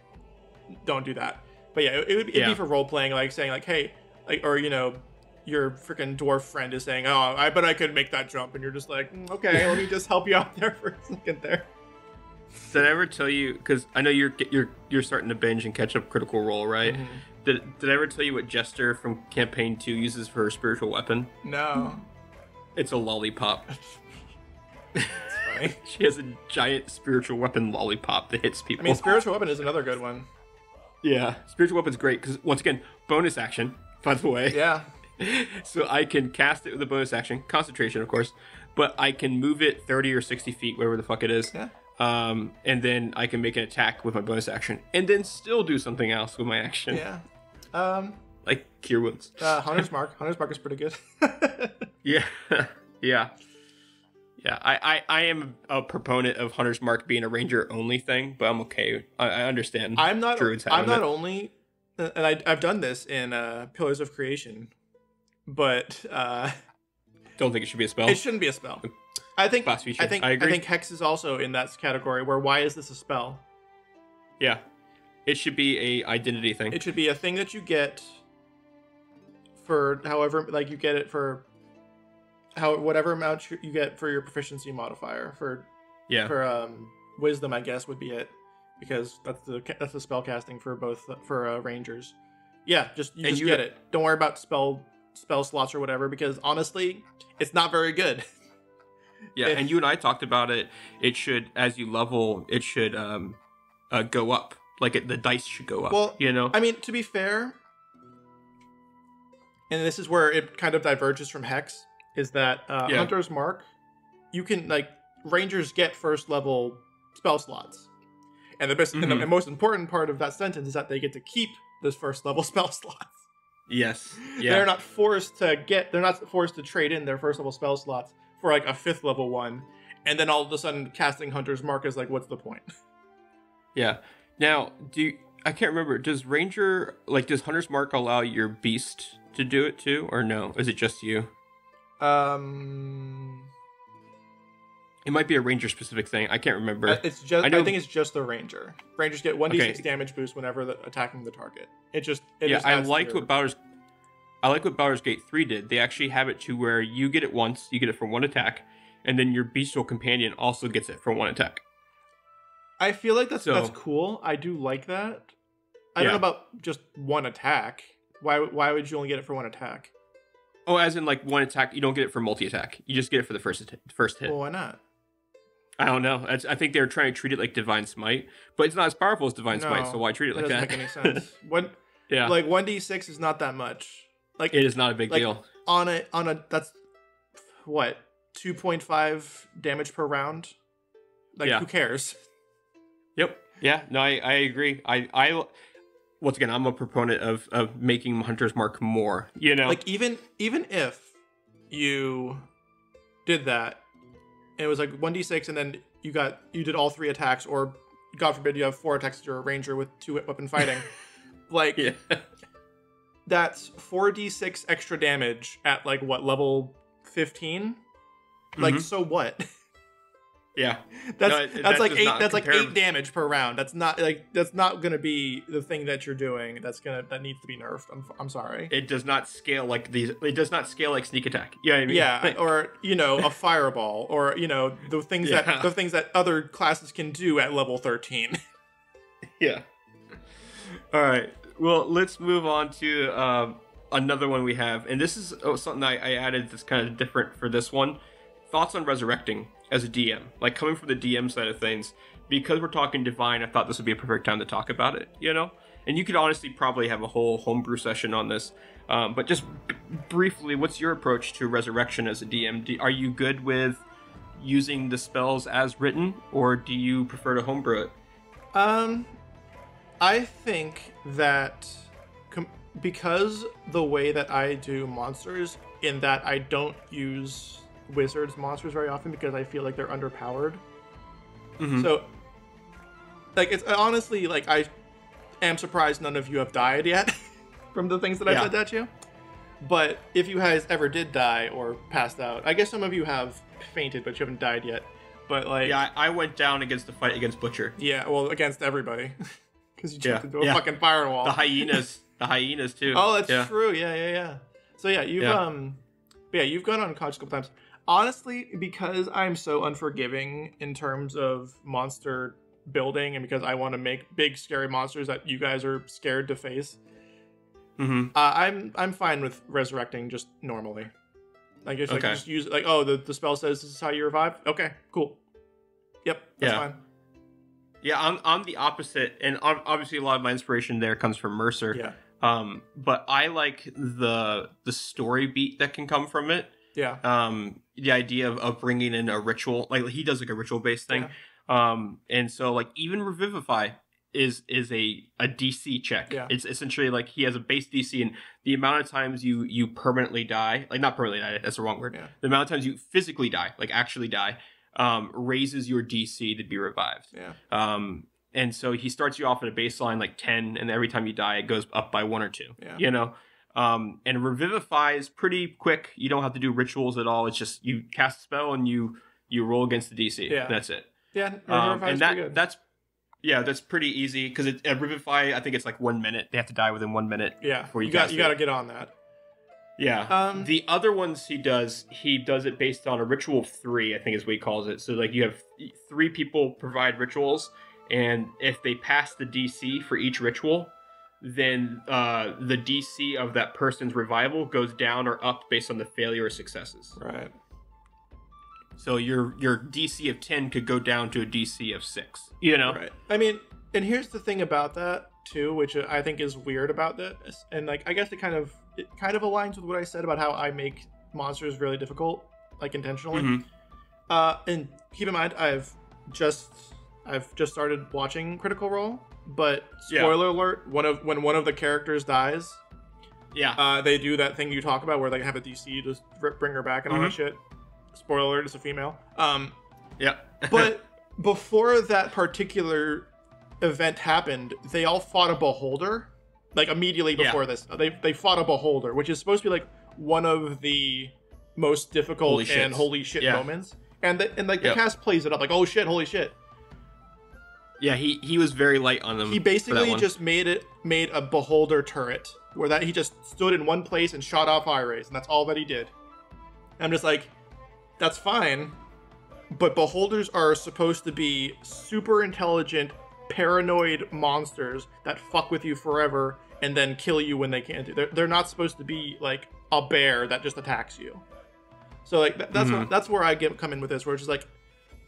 don't do that. But yeah, it'd be for role playing, like saying, like, hey, like, or your freaking dwarf friend is saying, oh, I bet I could make that jump, and you're just like, okay, let me just help you out there for a second there. Did I ever tell you? Because I know you're starting to binge and catch up Critical Role, right? Mm-hmm. Did I ever tell you what Jester from Campaign 2 uses for her spiritual weapon? No. It's a lollipop. That's funny. She has a giant spiritual weapon lollipop that hits people. I mean, spiritual weapon is another good one. Yeah, spiritual weapon's great because, once again, bonus action, by the way. Yeah. So I can cast it with a bonus action, concentration, of course, but I can move it 30 or 60 feet, whatever the fuck it is. Yeah. And then I can make an attack with my bonus action, and then still do something else with my action. Yeah. Like cure wounds. Hunter's Mark. Hunter's Mark is pretty good. Yeah. I am a proponent of Hunter's Mark being a ranger only thing, but I'm okay. I understand. I'm not only, and I've done this in Pillars of Creation, but don't think it should be a spell. It shouldn't be a spell. I agree. I think Hex is also in that category where why is this a spell? Yeah. It should be a identity thing. It should be a thing that you get for however, like you get it for whatever amount you get for your proficiency modifier for wisdom, I guess would be it, because that's the spell casting for both for rangers. Yeah, you get it. Don't worry about spell slots or whatever, because honestly, it's not very good. Yeah, and you and I talked about it. It should, as you level, it should go up. Like the dice should go up. Well, I mean, to be fair, and this is where it kind of diverges from Hex, is that Hunter's Mark, you can, like, Rangers get first level spell slots. And the best and the most important part of that sentence is that they get to keep those first level spell slots. Yes. Yeah. They're not forced to trade in their first level spell slots for like a 5th level one, and then all of a sudden casting Hunter's Mark is like, what's the point? Yeah. Now, I can't remember, does Hunter's Mark allow your beast to do it too, or no? Is it just you? It might be a ranger specific thing. I can't remember. It's just. I think it's just the ranger. Rangers get 1d6 damage boost whenever attacking the target. I liked what Baldur's Gate 3 did. They actually have it to where you get it once, you get it for one attack, and then your bestial companion also gets it for one attack. I feel like that's cool. I do like that. I don't know about just one attack. Why would you only get it for one attack? Oh, as in like one attack, you don't get it for multi-attack. You just get it for the first hit. Well, why not? I don't know. I think they're trying to treat it like Divine Smite, but it's not as powerful as Divine Smite, so why treat it like that? Doesn't make any sense. Like 1d6 is not that much. Like it is not a big deal. On a that's what 2.5 damage per round. Like who cares? Yep. Yeah. No, I agree. I once again, I'm a proponent of making Hunter's Mark more. You know, like even if you did that. It was like 1d6, and then you did all 3 attacks, or God forbid you have 4 attacks as you're a ranger with 2 weapon fighting. That's 4d6 extra damage at like what, level 15? Like, so what? Yeah, that's like 8. That's like 8 damage per round. That's not gonna be the thing that you're doing. That needs to be nerfed. I'm sorry. It does not scale like these. It does not scale like sneak attack. Yeah, I mean, yeah, or a fireball, or the things that other classes can do at level 13. Yeah. All right. Well, let's move on to another one we have, and this is something I added that's kind of different for this one. Thoughts on resurrecting as a DM, like coming from the DM side of things, because we're talking Divine. I thought this would be a perfect time to talk about it, and you could honestly probably have a whole homebrew session on this, but just briefly, what's your approach to resurrection as a DM? Are you good with using the spells as written, or do you prefer to homebrew it? I think that because the way that I do monsters, in that I don't use wizards monsters very often because I feel like they're underpowered. So like it's honestly like I am surprised none of you have died yet from the things that I said at you. But if you guys ever did die or passed out, I guess some of you have fainted but you haven't died yet. But like I went down against the fight against Butcher. Yeah, well, against everybody. Because you jumped into a fucking firewall. The hyenas too. Oh, that's true. Yeah. So you've gone unconscious a couple times. Honestly, because I'm so unforgiving in terms of monster building, and because I want to make big scary monsters that you guys are scared to face, I'm fine with resurrecting just normally. Like it's like just use like, oh, the spell says this is how you revive. Okay, cool. Yep, that's fine. Yeah, I'm the opposite, and obviously a lot of my inspiration there comes from Mercer. Yeah. But I like the story beat that can come from it. Yeah. The idea of bringing in a ritual, like he does like a ritual based thing. Yeah. And so like even Revivify is a DC check. Yeah. It's essentially like he has a base DC, and the amount of times you permanently die, like not permanently die, that's the wrong word. Yeah. The amount of times you physically die, like actually die, raises your DC to be revived. Yeah. And so he starts you off at a baseline like 10, and every time you die, it goes up by 1 or 2. Yeah. And Revivify is pretty quick. You don't have to do rituals at all. It's just you cast a spell and you roll against the DC. Yeah. That's it. Yeah. And that's pretty easy because at Revivify, I think it's like 1 minute. They have to die within 1 minute. Yeah. Before you got to get on that. Yeah. The other ones he does it based on a ritual of 3, I think is what he calls it. So like you have 3 people provide rituals, and if they pass the DC for each ritual, then the DC of that person's revival goes down or up based on the failure or successes. Right. So your DC of 10 could go down to a DC of 6. Right. I mean, and here's the thing about that too, which I think is weird about this, and like I guess it kind of aligns with what I said about how I make monsters really difficult, like intentionally. Mm-hmm. And keep in mind, I've just started watching Critical Role, but spoiler alert: when one of the characters dies, they do that thing you talk about where they have a DC to bring her back and all that shit. Spoiler alert: it's a female. But before that particular event happened, they all fought a beholder, like immediately before this. They fought a beholder, which is supposed to be like one of the most difficult holy shit moments. And the cast plays it up like, oh shit, holy shit. Yeah, he was very light on them. He basically just made a beholder turret where that he just stood in one place and shot off eye rays, and that's all that he did. And I'm just like, that's fine, but beholders are supposed to be super intelligent, paranoid monsters that fuck with you forever and then kill you when they can't do. They're not supposed to be like a bear that just attacks you. So like that's where I come in with this, where it's just like,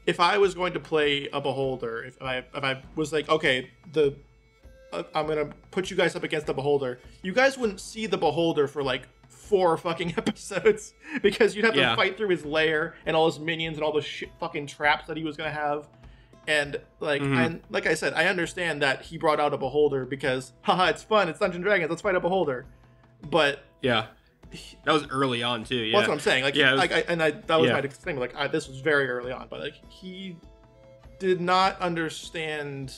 if I was going to play a beholder, if I was like, okay, I'm gonna put you guys up against the beholder, you guys wouldn't see the beholder for like 4 fucking episodes because you'd have to fight through his lair and all his minions and all the shit fucking traps that he was gonna have. And like, and like I said, I understand that he brought out a beholder because, haha, it's fun, it's Dungeons and Dragons, let's fight a beholder. But that was early on too. Yeah, well, that's what I'm saying. Like, that was my disclaimer. Like, this was very early on, but like, he did not understand,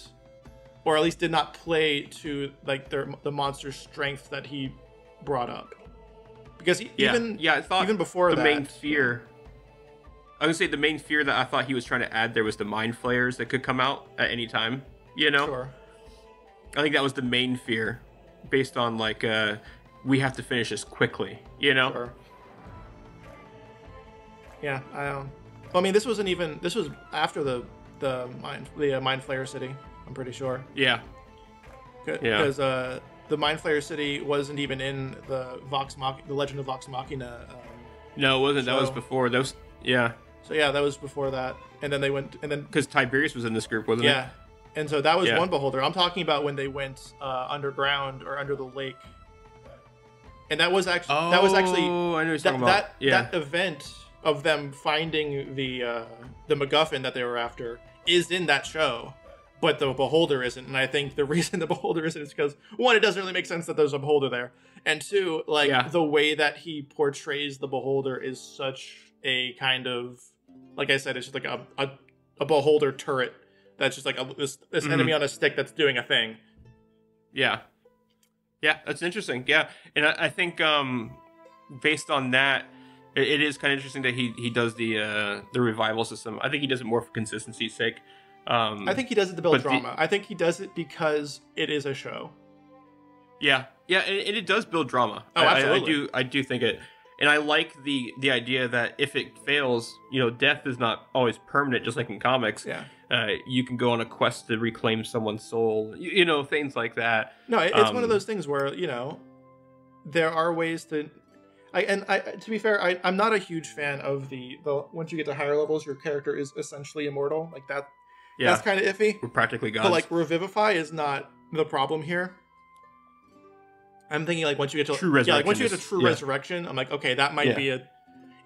or at least did not play to like the monster's strength that he brought up. Because I thought even before the main fear. I would say the main fear that I thought he was trying to add there was the mind flayers that could come out at any time. You know, sure. I think that was the main fear, based on like we have to finish this quickly. You know. Sure. Yeah, I mean, this was after the mind flayer city. I'm pretty sure. Yeah. Because the mind flayer city wasn't even in the the Legend of Vox Machina. No, it wasn't. Show. That was before. That was So yeah, that was before that, and then they went, and then because Tiberius was in this group, wasn't it? Yeah, and so that was one beholder. I'm talking about when they went underground or under the lake, and that was actually I know what you're talking about. That event of them finding the MacGuffin that they were after is in that show, but the beholder isn't. And I think the reason the beholder isn't is because, one, it doesn't really make sense that there's a beholder there, and two, like the way that he portrays the beholder is such a kind of, like I said, it's just like a beholder turret that's just like this enemy on a stick that's doing a thing. Yeah, that's interesting. Yeah, and I think based on that, it is kind of interesting that he does the revival system. I think he does it more for consistency's sake. I think he does it to build drama. I think he does it because it is a show. Yeah, and it does build drama. Oh, absolutely. I do think it. And I like the idea that if it fails, death is not always permanent, just like in comics. Yeah. You can go on a quest to reclaim someone's soul, things like that. No, it's one of those things where, there are ways to... to be fair, I'm not a huge fan of the once you get to higher levels, your character is essentially immortal. Like that. Yeah. That's kind of iffy. We're practically gods. But like Revivify is not the problem here. I'm thinking like once you get to true resurrection, once you get to true resurrection, I'm like, okay, that might be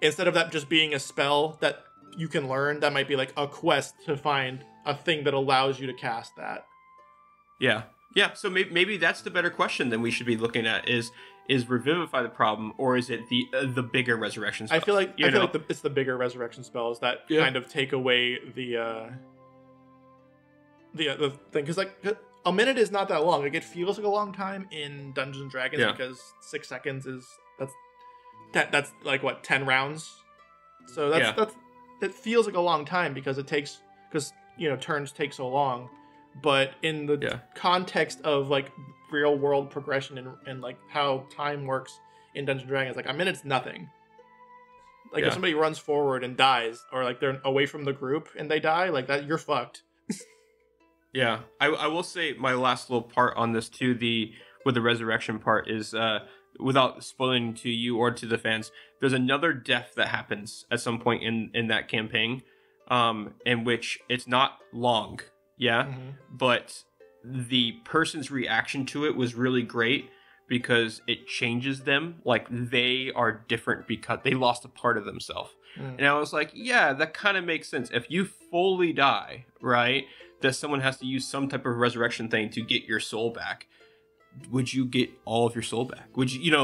instead of that just being a spell that you can learn, that might be like a quest to find a thing that allows you to cast that. Yeah. So maybe that's the better question than we should be looking at is Revivify the problem, or is it the bigger resurrection spells? I feel like it's the bigger resurrection spells that kind of take away the thing, because like a minute is not that long. Like it feels like a long time in Dungeons and Dragons because 6 seconds is that's like what 10 rounds. So that's it feels like a long time because turns take so long. But in the context of like real world progression and like how time works in Dungeons and Dragons, like a minute's nothing. Like if somebody runs forward and dies, or like they're away from the group and they die, like that, you're fucked. Yeah, I will say my last little part on this too, with the resurrection part is, without spoiling to you or to the fans, there's another death that happens at some point in that campaign, in which it's not long, but the person's reaction to it was really great because it changes them. Like they are different because they lost a part of themselves. And I was like, yeah, that kind of makes sense. If you fully die, right, that someone has to use some type of resurrection thing to get your soul back. Would you get all of your soul back? Would you,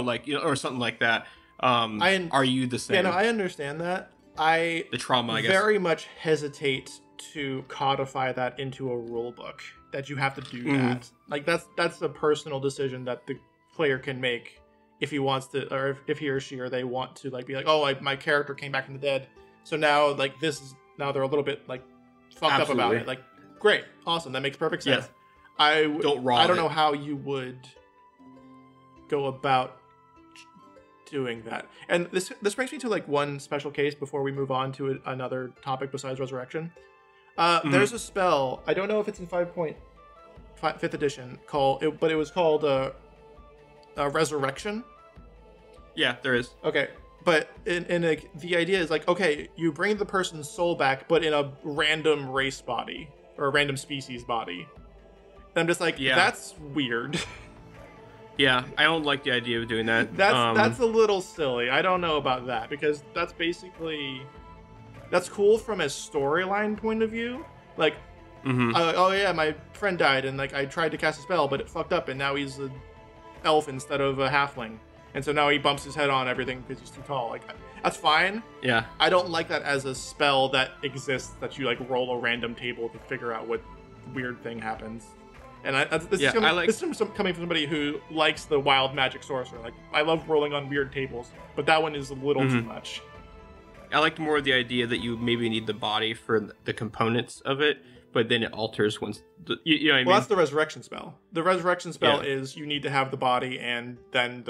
or something like that? Are you the same? Yeah, no, I understand that. The trauma, I guess. Very much hesitate to codify that into a rule book. that you have to do that. Like that's a personal decision that the player can make if he wants to, or if he or she or they want to like be like, oh, my character came back from the dead, so now like now they're a little bit like fucked up about it. Like, great, awesome, that makes perfect sense. Yeah. I don't know how you would go about doing that. And this brings me to like one special case before we move on to another topic besides resurrection. There's a spell, I don't know if it's in 5th edition, but it was called resurrection. Yeah, there is. Okay, but the idea is like, okay, you bring the person's soul back, but in a random race body or a random species body. And I'm just like, that's weird. Yeah, I don't like the idea of doing that. That's a little silly. I don't know about that, because that's cool from a storyline point of view. Like, oh yeah, my friend died, and like I tried to cast a spell, but it fucked up, and now he's an elf instead of a halfling, and so now he bumps his head on everything because he's too tall. Like, that's fine. Yeah. I don't like that as a spell that exists, that you like roll a random table to figure out what weird thing happens. And this is coming from somebody who likes the wild magic sorcerer. Like, I love rolling on weird tables, but that one is a little too much. I like more the idea that you maybe need the body for the components of it, but then it alters once. You know what I mean? Well, that's the resurrection spell. The resurrection spell is you need to have the body, and then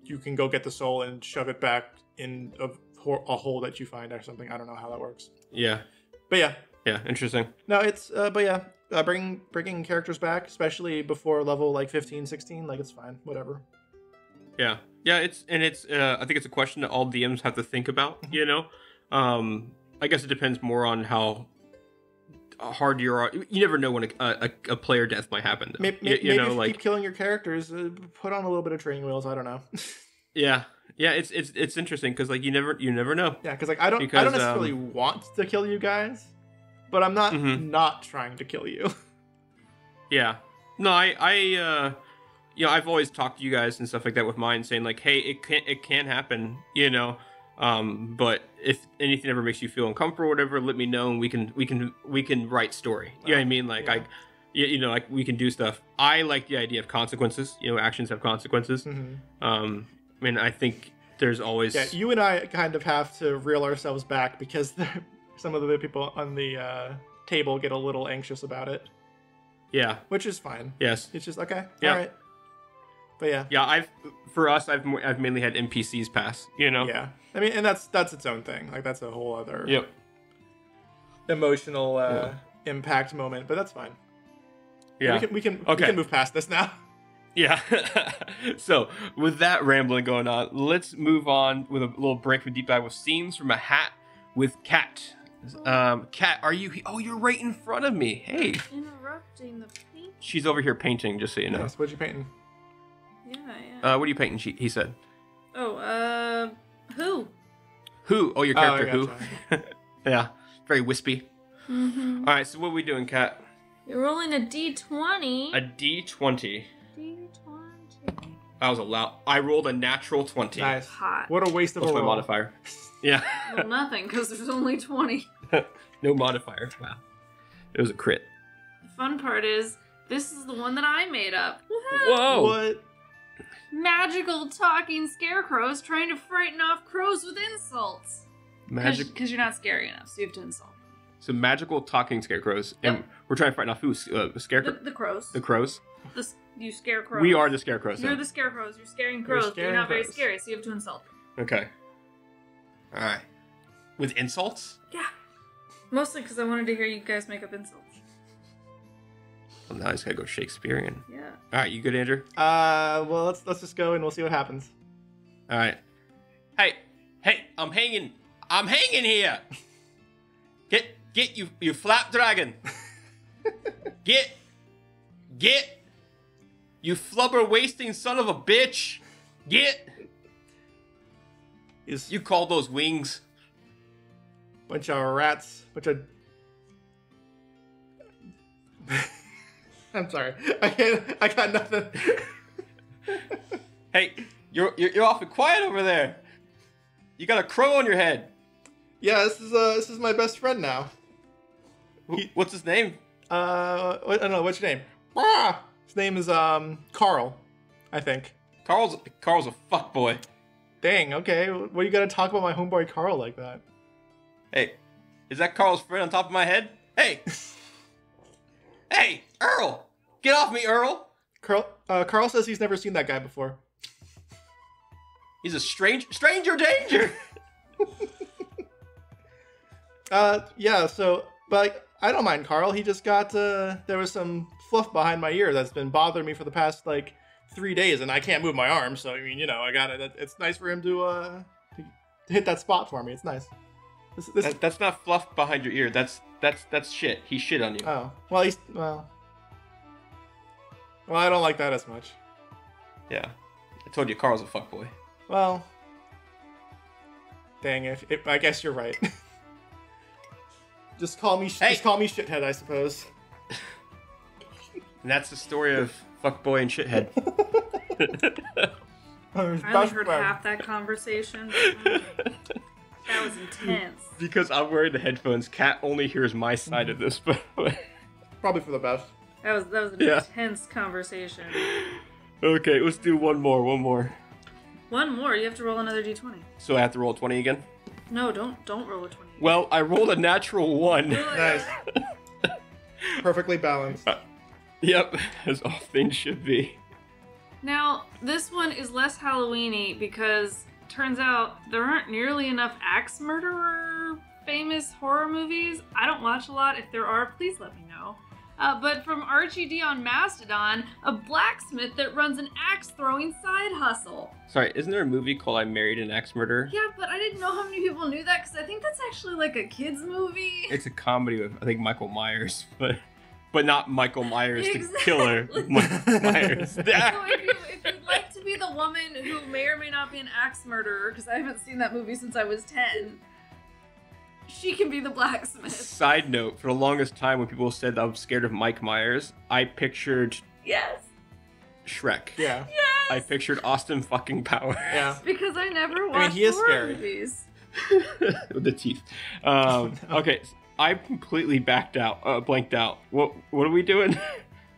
you can go get the soul and shove it back in a hole that you find or something. I don't know how that works. Yeah. But yeah. Yeah, interesting. No, it's but yeah. Bringing characters back, especially before level like 15, 16, like, it's fine, whatever. Yeah, it's I think it's a question that all DMs have to think about. You know, I guess it depends more on how hard you are. You never know when a player death might happen. Maybe if you keep killing your characters, put on a little bit of training wheels. I don't know. Yeah, it's interesting because like you never know. Yeah, because like I don't necessarily want to kill you guys. But I'm not trying to kill you. Yeah. No, I've always talked to you guys and stuff like that with mine, saying like, hey, it can happen, you know. But if anything ever makes you feel uncomfortable or whatever, let me know, and we can write story. You know what I mean? Like, like we can do stuff. I like the idea of consequences. You know, actions have consequences. I mean, I think there's always... Yeah, you and I kind of have to reel ourselves back because some of the people on the table get a little anxious about it. Yeah. Which is fine. Yes. It's just, okay, yeah. All right. But yeah. Yeah, I've mainly had NPCs pass, you know? Yeah. I mean, and that's its own thing. Like, that's a whole other emotional impact moment, but that's fine. Yeah. We can move past this now. Yeah. So, with that rambling going on, let's move on with a little break from Deep Dive with scenes from a hat with Kat. Kat, are you... Oh, you're right in front of me. Hey. Interrupting the paint. She's over here painting, just so you know. Yes, what you painting? Yeah. What are you painting, he said? Oh, who? Who? Oh, your character, who? Yeah. Very wispy. Mm-hmm. All right, so what are we doing, Kat? You're rolling a D20. A D20. D20. That was a loud... I rolled a natural 20. Nice. Hot. What a waste of a roll. What's my modifier? Yeah. Well, nothing, because there's only 20. No modifier. Wow. It was a crit. The fun part is, this is the one that I made up. Whoa! What? Magical talking scarecrows trying to frighten off crows with insults. Because you're not scary enough, so you have to insult. So magical talking scarecrows, and we're trying to frighten off who? Scarecrow? The crows. The crows? You scarecrows. We are the scarecrows. You're the scarecrows. You're scaring crows, but you're not very scary, so you have to insult. Okay. Alright. With insults? Yeah. Mostly because I wanted to hear you guys make up insults. Well, now I just gotta go Shakespearean. Yeah. Alright, you good, Andrew? Well, let's just go and we'll see what happens. Alright. Hey, I'm hanging here! Get you flap dragon! Get! You flubber wasting son of a bitch! Get! You call those wings? Bunch of rats. Bunch of... I'm sorry. I got nothing. Hey, you're awfully quiet over there. You got a crow on your head. Yeah, this is my best friend now. What's his name? I don't know, what's your name? Ah! His name is, Carl, I think. Carl's a fuckboy. Dang, okay. What you gotta talk about my homeboy Carl like that? Hey, is that Carl's friend on top of my head? Hey! Hey, Earl! Get off me, Earl! Carl says he's never seen that guy before. He's a stranger danger! Yeah, so, but I don't mind Carl. He just got, there was some fluff behind my ear that's been bothering me for the past, 3 days, and I can't move my arm, so, I mean, I got it. It's nice for him to hit that spot for me. It's nice. That's not fluff behind your ear. That's shit. He shit on you. Oh. Well, I don't like that as much. Yeah. I told you Carl's a fuckboy. Well, dang, if I guess you're right. Just call me shithead, I suppose. And that's the story of fuckboy and shithead. I only heard half that conversation. That was intense. Because I'm wearing the headphones, Kat only hears my side of this. But probably for the best. That was an intense conversation. Okay, let's do one more. One more? You have to roll another d20. So I have to roll a 20 again? No, don't roll a 20. Well, I rolled a natural 1. Nice. Perfectly balanced. Yep, as all things should be. Now, this one is less Halloween-y because turns out there aren't nearly enough axe murderer famous horror movies. I don't watch a lot. If there are, please let me know. But from Archie D on Mastodon, a blacksmith that runs an axe-throwing side hustle. Sorry, isn't there a movie called I Married an Axe Murderer? Yeah, but I didn't know how many people knew that because I think that's actually like a kid's movie. It's a comedy with, I think, Michael Myers, but not Michael Myers, the killer. Michael Myers. So if you'd like to be the woman who may or may not be an axe murderer, because I haven't seen that movie since I was 10, she can be the blacksmith. Side note, for the longest time when people said I was scared of Mike Myers, I pictured Yes. Shrek. Yeah. Yes. I pictured Austin fucking Powers. Yeah. Because I never watched he is horror scary. movies. With the teeth. Okay, so I completely blanked out. What are we doing?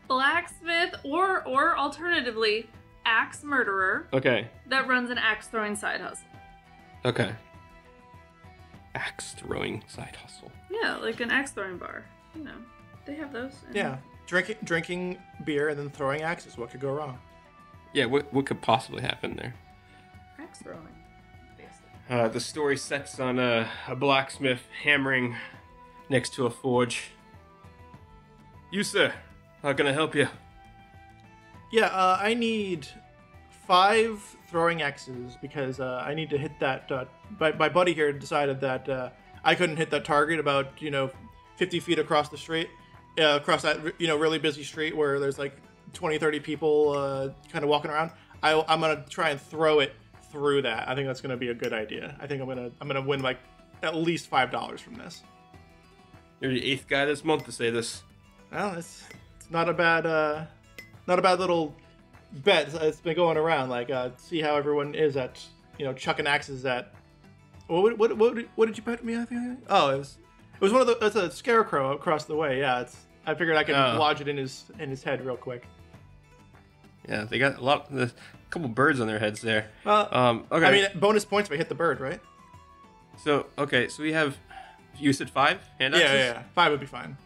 Blacksmith or alternatively, axe murderer Okay. that runs an axe throwing side hustle. Okay. Axe throwing side hustle. Yeah, like an axe throwing bar. They have those. Yeah. Drinking beer and then throwing axes. What could go wrong? Yeah, what could possibly happen there? Axe throwing, basically. The story sets on a blacksmith hammering next to a forge. You, sir, how can I help you? Yeah, I need 5 throwing axes because I need to hit that. My buddy here decided that I couldn't hit that target about 50 feet across the street, across that really busy street where there's like 20-30 people kind of walking around. I'm gonna try and throw it through that. I think that's gonna be a good idea. I think I'm gonna win like at least $5 from this. You're the 8th guy this month to say this. Well, it's not a bad little bet. It's been going around. Like, see how everyone is at chucking axes at. What did you bet me? I think. Oh, it was one of the. It's a scarecrow across the way. Yeah, I figured I could lodge it in his head real quick. Yeah, they got a couple birds on their heads there. Okay. I mean, bonus points if I hit the bird, right? So we have. You said 5 hand axes? Yeah. 5 would be fine.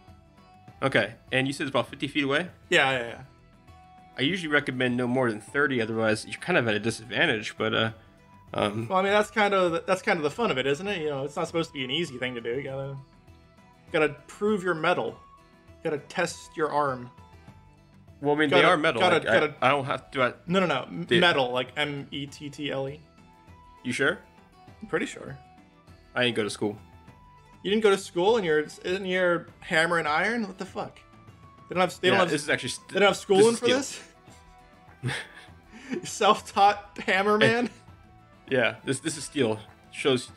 Okay, and you said it's about 50 feet away? Yeah. I usually recommend no more than 30, otherwise you're kind of at a disadvantage, but Well, I mean, that's kind of the fun of it, isn't it? It's not supposed to be an easy thing to do. You gotta prove your mettle. You gotta test your arm. Well, I mean, they are metal. I don't have to... No. Metal, like METTLE. You sure? I'm pretty sure. I didn't go to school. You didn't go to school and you're hammer and iron? What the fuck? They don't have schooling for this? Self-taught hammer man? Yeah, this is steel. Shows,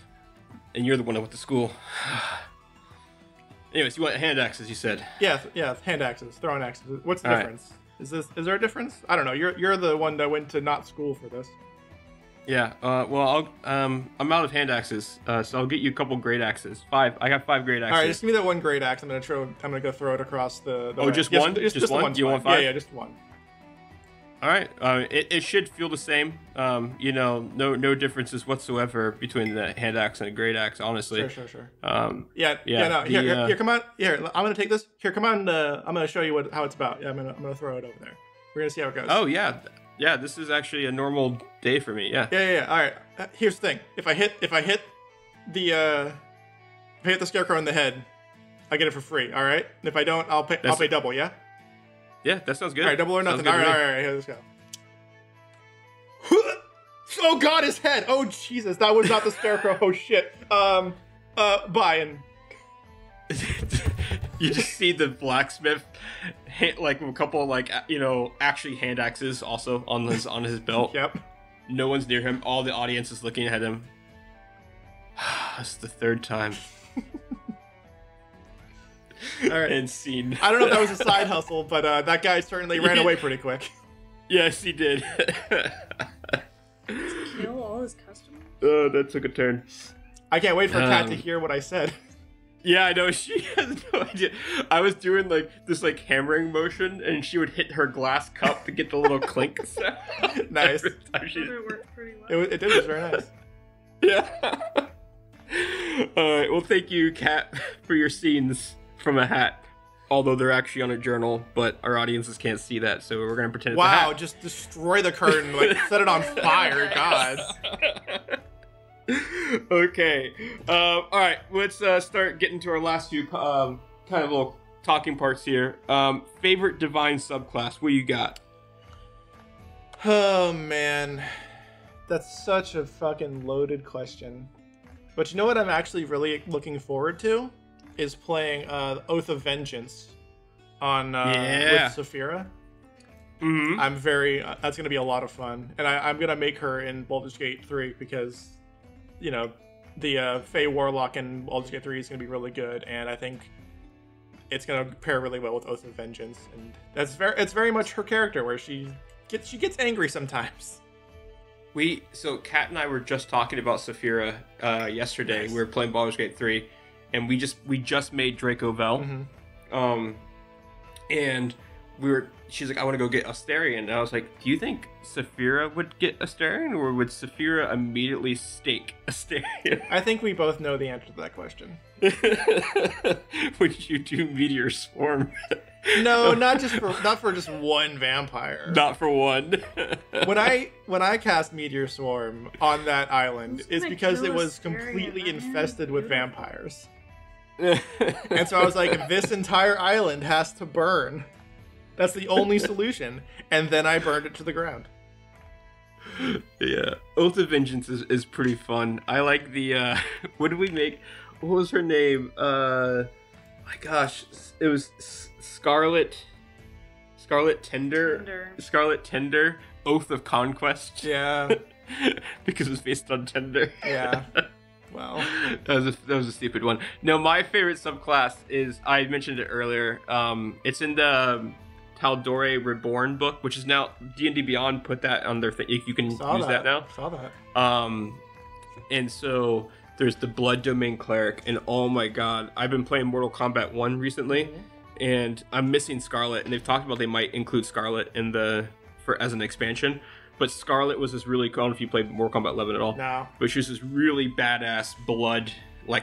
and you're the one that went to school. Anyways, you want hand axes, you said. Yeah, hand axes, throwing axes. What's the difference? Right. Is there a difference? I don't know. You're the one that went to not school for this. Yeah. Well, I'm out of hand axes, so I'll get you a couple great axes. 5. I got 5 great axes. All right, just give me that one great axe. I'm gonna go throw it across the. Oh, just yes, one? Just one? one's You fine. want 5? Yeah, just one. All right. It should feel the same. No differences whatsoever between the hand axe and a great axe. Honestly. Sure. No. Here, come on. Here, I'm gonna take this. Here, come on. I'm gonna show you how it's about. Yeah, I'm gonna throw it over there. We're gonna see how it goes. Oh yeah. Yeah, this is actually a normal day for me. Yeah. Yeah. All right. Here's the thing. If I hit the scarecrow in the head, I get it for free. All right. And if I don't, I'll pay double. Yeah. Yeah, that sounds good. All right, double or nothing. All right. Here, let's go. Oh God, his head. Oh Jesus, that was not the scarecrow. Oh shit. Bye. And you just see the blacksmith, like a couple, actually hand axes also on his belt. Yep. No one's near him. All the audience is looking at him. It's the 3rd time. All right. And scene. I don't know if that was a side hustle, but that guy certainly ran away pretty quick. Yes, he did. Kill all his customers? Oh, that took a turn. I can't wait for Kat to hear what I said. Yeah, I know. She has no idea. I was doing this hammering motion, and she would hit her glass cup to get the little clink sound. Nice. It worked pretty well. It did. It was very nice. Yeah. All right. Well, thank you, Kat, for your scenes from a hat. Although they're actually on a journal, but our audiences can't see that, so we're gonna pretend it's a hat. Wow! Just destroy the curtain, set it on fire, God. Okay. All right. Let's start getting to our last few kind of little talking parts here. Favorite divine subclass? What you got? Oh man, that's such a fucking loaded question. But you know what I'm actually really looking forward to is playing Oath of Vengeance on with Saphira. Mm-hmm. I'm very that's gonna be a lot of fun, and I'm gonna make her in Baldur's Gate 3 because the Fey Warlock in Baldur's Gate 3 is gonna be really good, and I think it's gonna pair really well with Oath of Vengeance, and it's very much her character where she gets angry sometimes. So Kat and I were just talking about Saphira yesterday. Nice. We were playing Baldur's Gate 3, and we just made Draco Vel. Mm-hmm. And she's like, I want to go get Astarion. And I was like, do you think Saphira would get Astarion, or would Saphira immediately stake Astarion? I think we both know the answer to that question. Would you do Meteor Swarm? No, not for just one vampire. Not for one. When I cast Meteor Swarm on that island, it's because it was completely infested with vampires. And so I was like, this entire island has to burn. That's the only solution. And then I burned it to the ground. Yeah. Oath of Vengeance is pretty fun. I like the what did we make? What was her name? My gosh, it was Scarlet Tender. Scarlet Tender. Oath of Conquest. Yeah. Because it was based on Tender. Yeah. Wow. That was a stupid one. No, my favorite subclass is, I mentioned it earlier. It's in the Taldore Reborn book, which is now D&D Beyond put that on their thing. You can use that now. Saw that. And so there's the Blood Domain Cleric, and oh my god, I've been playing Mortal Kombat 1 recently, and I'm missing Scarlet, and they've talked about they might include Scarlet as an expansion. But Scarlet was this really cool. I don't know if you played Mortal Kombat 11 at all. No. But she was this really badass blood,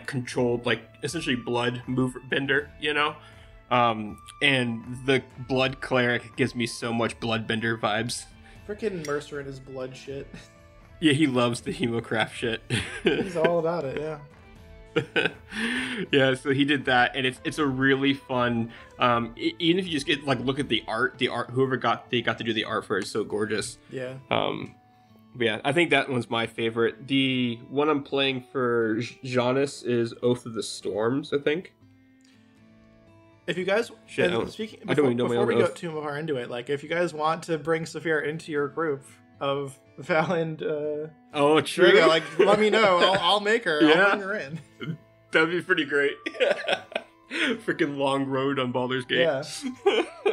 controlled, essentially blood bender, And the Blood Cleric gives me so much bloodbender vibes. Frickin' Mercer and his blood shit. Yeah, he loves the Hemocraft shit. He's all about it, yeah. Yeah, so he did that, and it's a really fun. Even if you just get look at the art, whoever got to do the art for it is so gorgeous. Yeah. But yeah, I think that one's my favorite. The one I'm playing for Janus is Oath of the Storms, I think. If you guys, before we go too far into it, if you guys want to bring Saphira into your group of Val and oh, true. Draco, let me know. I'll make her. Yeah. I'll bring her in. That'd be pretty great. Freaking long road on Baldur's Gate. Yeah.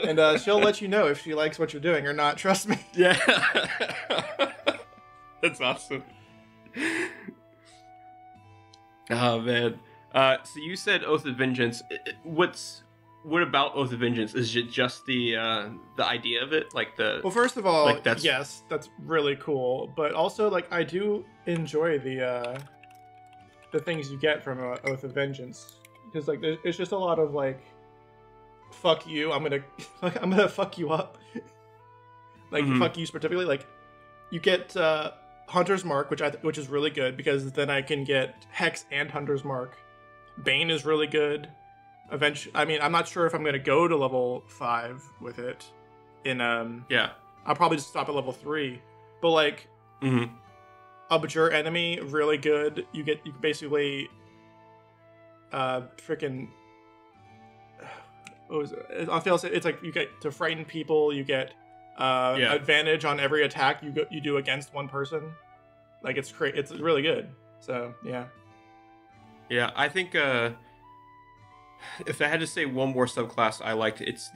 And she'll let you know if she likes what you're doing or not. Trust me. Yeah. That's awesome. Oh man. So you said Oath of Vengeance. What about Oath of Vengeance? Is it just the idea of it, like the? Well, first of all, like yes, that's really cool. But also, like, I do enjoy the things you get from Oath of Vengeance, because like it's just a lot of like, fuck you, I'm gonna fuck you up, like fuck you specifically. Like, you get Hunter's Mark, which is really good because then I can get Hex and Hunter's Mark. Bane is really good. Eventually, I mean, I'm not sure if I'm gonna go to level 5 with it. I'll probably just stop at level 3. But like, Abjure Enemy, really good. You basically, freaking. What was it? I feel it's like you get to frighten people. You get advantage on every attack you do against one person. Like, it's really good. So yeah. Yeah, I think if I had to say one more subclass I liked, it's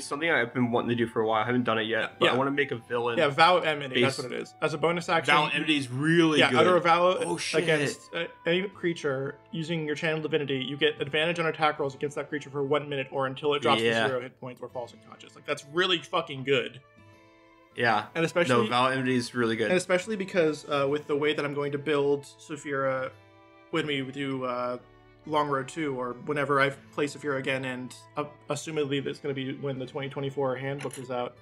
something I've been wanting to do for a while. I haven't done it yet, but I want to make a villain. Yeah, Vow of Enmity, that's what it is. As a bonus action, Vow of Enmity is really good. Utter a vow against any creature using your channel divinity. You get advantage on attack rolls against that creature for 1 minute or until it drops to 0 hit points or falls unconscious. Like, that's really fucking good. Yeah, and especially Vow of Enmity is really good, and especially because with the way that I'm going to build Saphira when we do Long Road 2, or whenever I play Saphira again, and assumedly that's going to be when the 2024 handbook is out.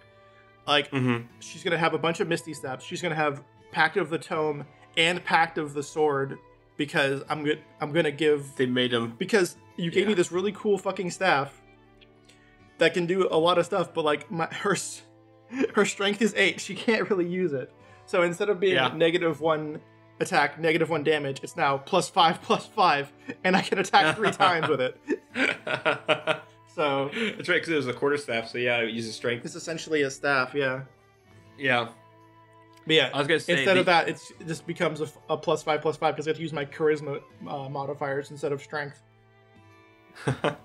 Like, she's going to have a bunch of Misty Steps. She's going to have Pact of the Tome and Pact of the Sword, because I'm going to give... They made them... Because you gave me this really cool fucking staff that can do a lot of stuff, but like her strength is 8. She can't really use it. So instead of being -1 attack, -1 damage, it's now +5/+5, and I can attack 3 times with it. So that's right, because it was a quarterstaff. So yeah, it uses strength. It's essentially a staff, yeah. Yeah. But yeah, I was gonna say instead of that, it just becomes a +5/+5 because I have to use my charisma modifiers instead of strength. I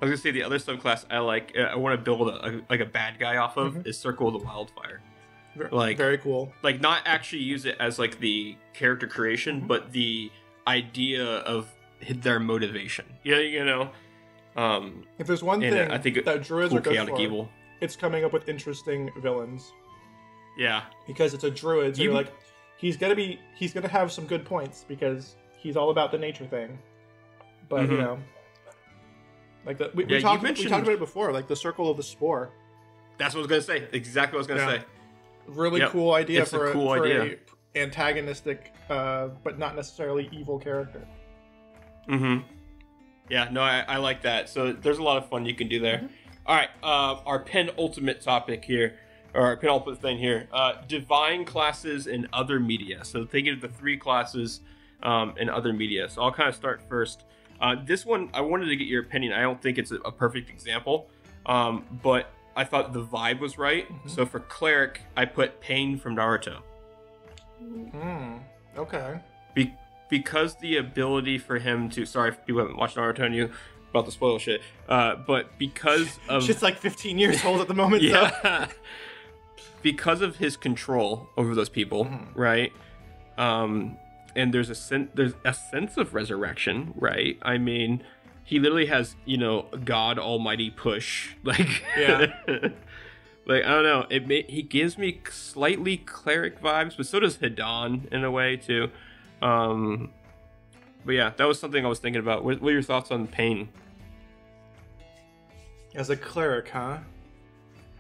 was gonna say the other subclass I like. I want to build a bad guy off of is Circle of the Wildfire. Like, very cool. Like, not actually use it as like the character creation, but the idea of their motivation. Yeah, you know. If there's one thing I think that druids cool are good chaotic for, evil. It's coming up with interesting villains. Yeah, because it's a druid. So you're like, he's gonna have some good points because he's all about the nature thing. But you know, like we talked about it before, like the Circle of the Spore. That's what I was gonna say. Exactly what I was gonna say. Really cool idea it's for a cool idea. A antagonistic, but not necessarily evil character. Yeah, no, I like that. So there's a lot of fun you can do there. All right, our penultimate topic here, or our penultimate thing here, divine classes in other media. So thinking of the 3 classes in other media. So I'll kind of start first. This one, I wanted to get your opinion. I don't think it's a perfect example, but I thought the vibe was right. So for cleric, I put Pain from Naruto. Okay. Because the ability for him to... Sorry if people haven't watched Naruto and you about to spoil shit. But because of... Shit's like 15 years old at the moment, yeah. Because of his control over those people, right? And there's a sense of resurrection, right? I mean... He literally has, God Almighty push. Like, yeah. Like, I don't know. He gives me slightly cleric vibes, but so does Hidan in a way too. But yeah, that was something I was thinking about. What are your thoughts on Pain? As a cleric, huh?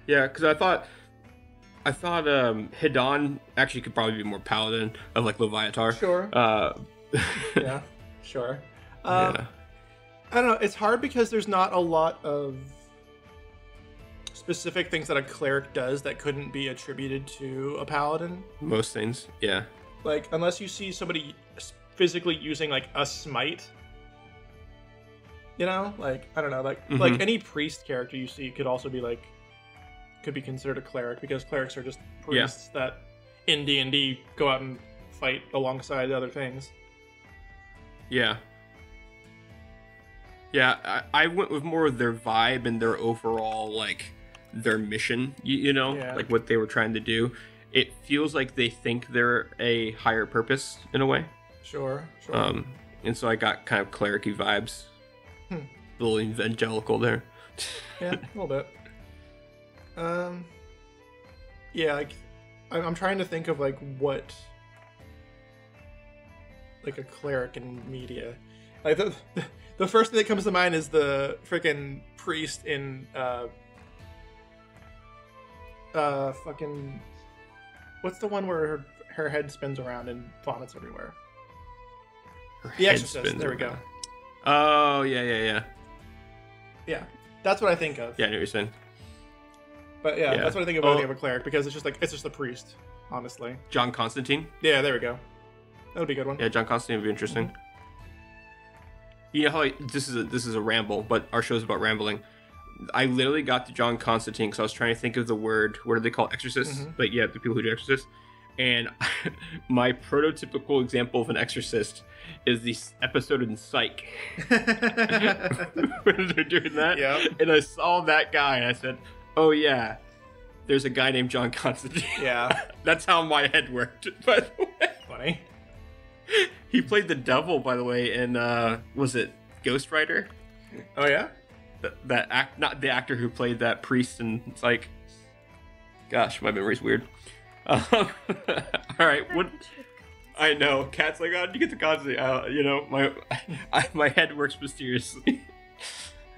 Yeah, because I thought Hidan actually could probably be more paladin of like Leviatar. Sure. Yeah, sure. Yeah. I don't know. It's hard because there's not a lot of specific things that a cleric does that couldn't be attributed to a paladin. Most things, yeah. Like, unless you see somebody physically using like a smite, like, I don't know, like like any priest character you see could also be like, could be considered a cleric, because clerics are just priests that in D&D go out and fight alongside other things. Yeah. Yeah, I went with more of their vibe and their overall, like, their mission, like what they were trying to do. it feels like they think they're a higher purpose in a way. Sure. And so I got kind of cleric-y vibes. A little evangelical there. Yeah, a little bit. Yeah, like I'm trying to think of like what, like a cleric in media. Like the first thing that comes to mind is the freaking priest in fucking, what's the one where her head spins around and vomits everywhere? The Exorcist. There we go. Oh yeah. Yeah, that's what I think of. Yeah, I know what you're saying. But yeah, that's what I think of when I think of a cleric, because it's just a priest, honestly. John Constantine. Yeah, there we go. That would be a good one. Yeah, John Constantine would be interesting. Mm-hmm. You know how this is a ramble, but our show's about rambling. I literally got to John Constantine because I was trying to think of the word. What do they call exorcists? Mm-hmm. But yeah, the people who do exorcists. And my prototypical example of an exorcist is the episode in Psych. When they're doing that. Yeah. And I saw that guy and I said, oh yeah, there's a guy named John Constantine. Yeah. That's how my head worked, by the way. Funny. He played the devil, by the way, in, was it Ghost Rider? Oh yeah? Not the actor who played that priest in Psych. Gosh, my memory's weird. All right, what? I know. Cat's like, oh, did you get the Constantine? You know, my head works mysteriously.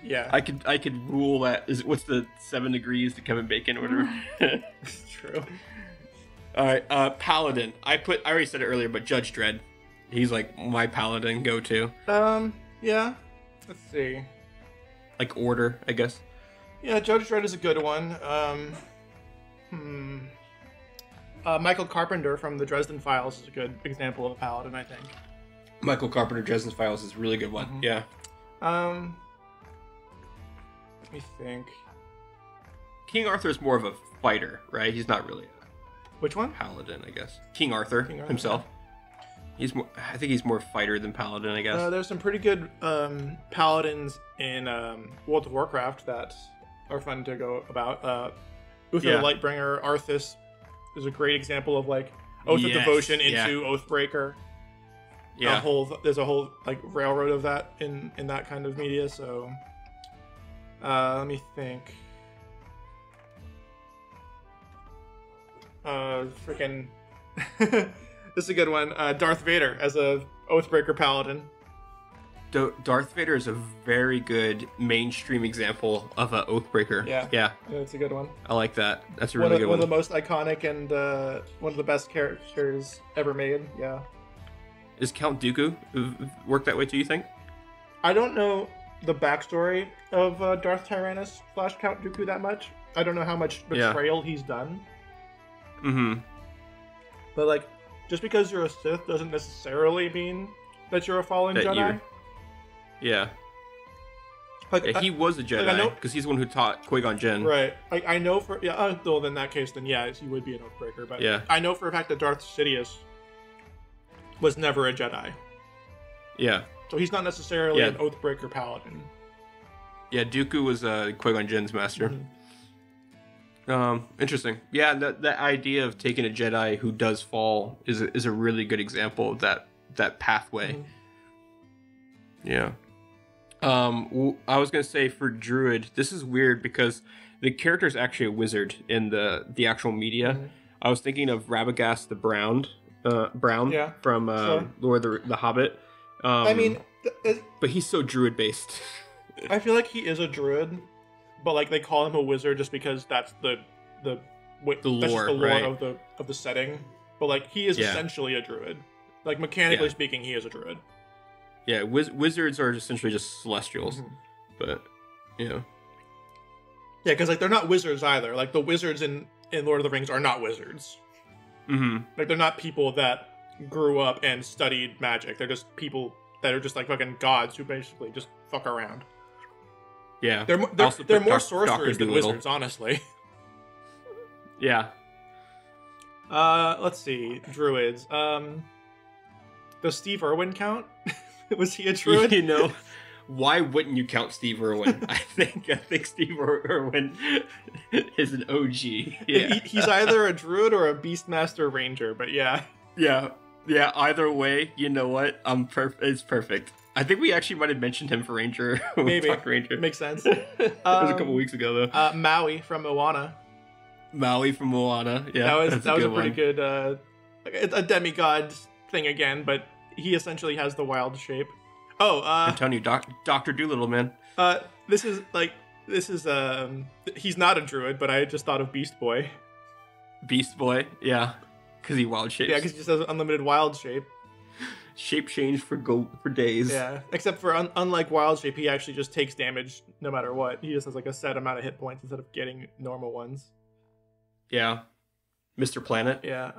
Yeah. I could rule that. What's the 7 degrees to Kevin Bacon or whatever? True. All right, Paladin. I already said it earlier, but Judge Dredd. He's like my Paladin go-to. Yeah. Let's see. Like Order, I guess. Yeah, Judge Dredd is a good one. Michael Carpenter from the Dresden Files is a good example of a paladin, I think. Michael Carpenter, Dresden Files is a really good one. Mm-hmm. Yeah. Let me think. King Arthur is more of a fighter, right? He's not really a Which one? paladin, I guess. King Arthur himself. He's more. I think he's more fighter than paladin, I guess. There's some pretty good paladins in World of Warcraft that are fun to go about. Uther the Lightbringer, Arthas is a great example of like Oath of Devotion into Oathbreaker. Yeah. There's a whole like railroad of that in that kind of media. So let me think. Freaking. This is a good one. Darth Vader as a Oathbreaker paladin. Darth Vader is a very good mainstream example of an Oathbreaker. Yeah, that's a good one. I like that. That's a really good one. One of the most iconic and one of the best characters ever made. Yeah. Is Count Dooku work that way too, you think? I don't know the backstory of Darth Tyrannus / Count Dooku that much. I don't know how much betrayal he's done. Mm-hmm. But like, just because you're a Sith doesn't necessarily mean that you're a fallen Jedi. Yeah. Like, he was a Jedi because he's the one who taught Qui-Gon Jinn. Right. Like, I know for well, in that case, then he would be an Oathbreaker. But I know for a fact that Darth Sidious was never a Jedi. Yeah. So he's not necessarily an Oathbreaker paladin. Yeah, Dooku was Qui-Gon Jinn's master. Mm-hmm. Interesting. Yeah, that idea of taking a Jedi who does fall is a really good example of that pathway. Mm-hmm. Yeah. I was gonna say for Druid, this is weird because the character is actually a wizard in the actual media. Mm-hmm. I was thinking of Rabagast the Brown from Lord of the Hobbit. I mean, but he's so Druid based. I feel like he is a Druid, but like they call him a wizard just because that's the lore, right? of the setting. But like he is essentially a Druid. Like mechanically speaking, he is a Druid. Yeah, wizards are essentially just celestials, but yeah, because like they're not wizards either. Like the wizards in Lord of the Rings are not wizards. Mm-hmm. Like they're not people that grew up and studied magic. They're just people that are just like fucking gods who basically just fuck around. Yeah, they're more sorcerers than wizards, honestly. Yeah. Let's see, druids. Does Steve Irwin count? Was he a druid? You know, why wouldn't you count Steve Irwin? I think Steve Irwin is an OG. Yeah. He's either a druid or a beastmaster ranger, but yeah. Yeah. Either way, you know what? It's perfect. I think we actually might have mentioned him for Ranger. Maybe. Ranger. Makes sense. It was a couple weeks ago, though. Maui from Moana. Yeah. That was a pretty good, it's a demigod thing again, but he essentially has the wild shape. I'm telling you, Dr. Doolittle, man. This is he's not a druid, but I just thought of Beast Boy. Beast Boy, yeah. Because he wild shapes. Yeah, because he just has unlimited wild shape. Shape change for days. Yeah, except for unlike wild shape, he actually just takes damage no matter what. He just has like a set amount of hit points instead of getting normal ones. Yeah. Mr. Planet. Yeah.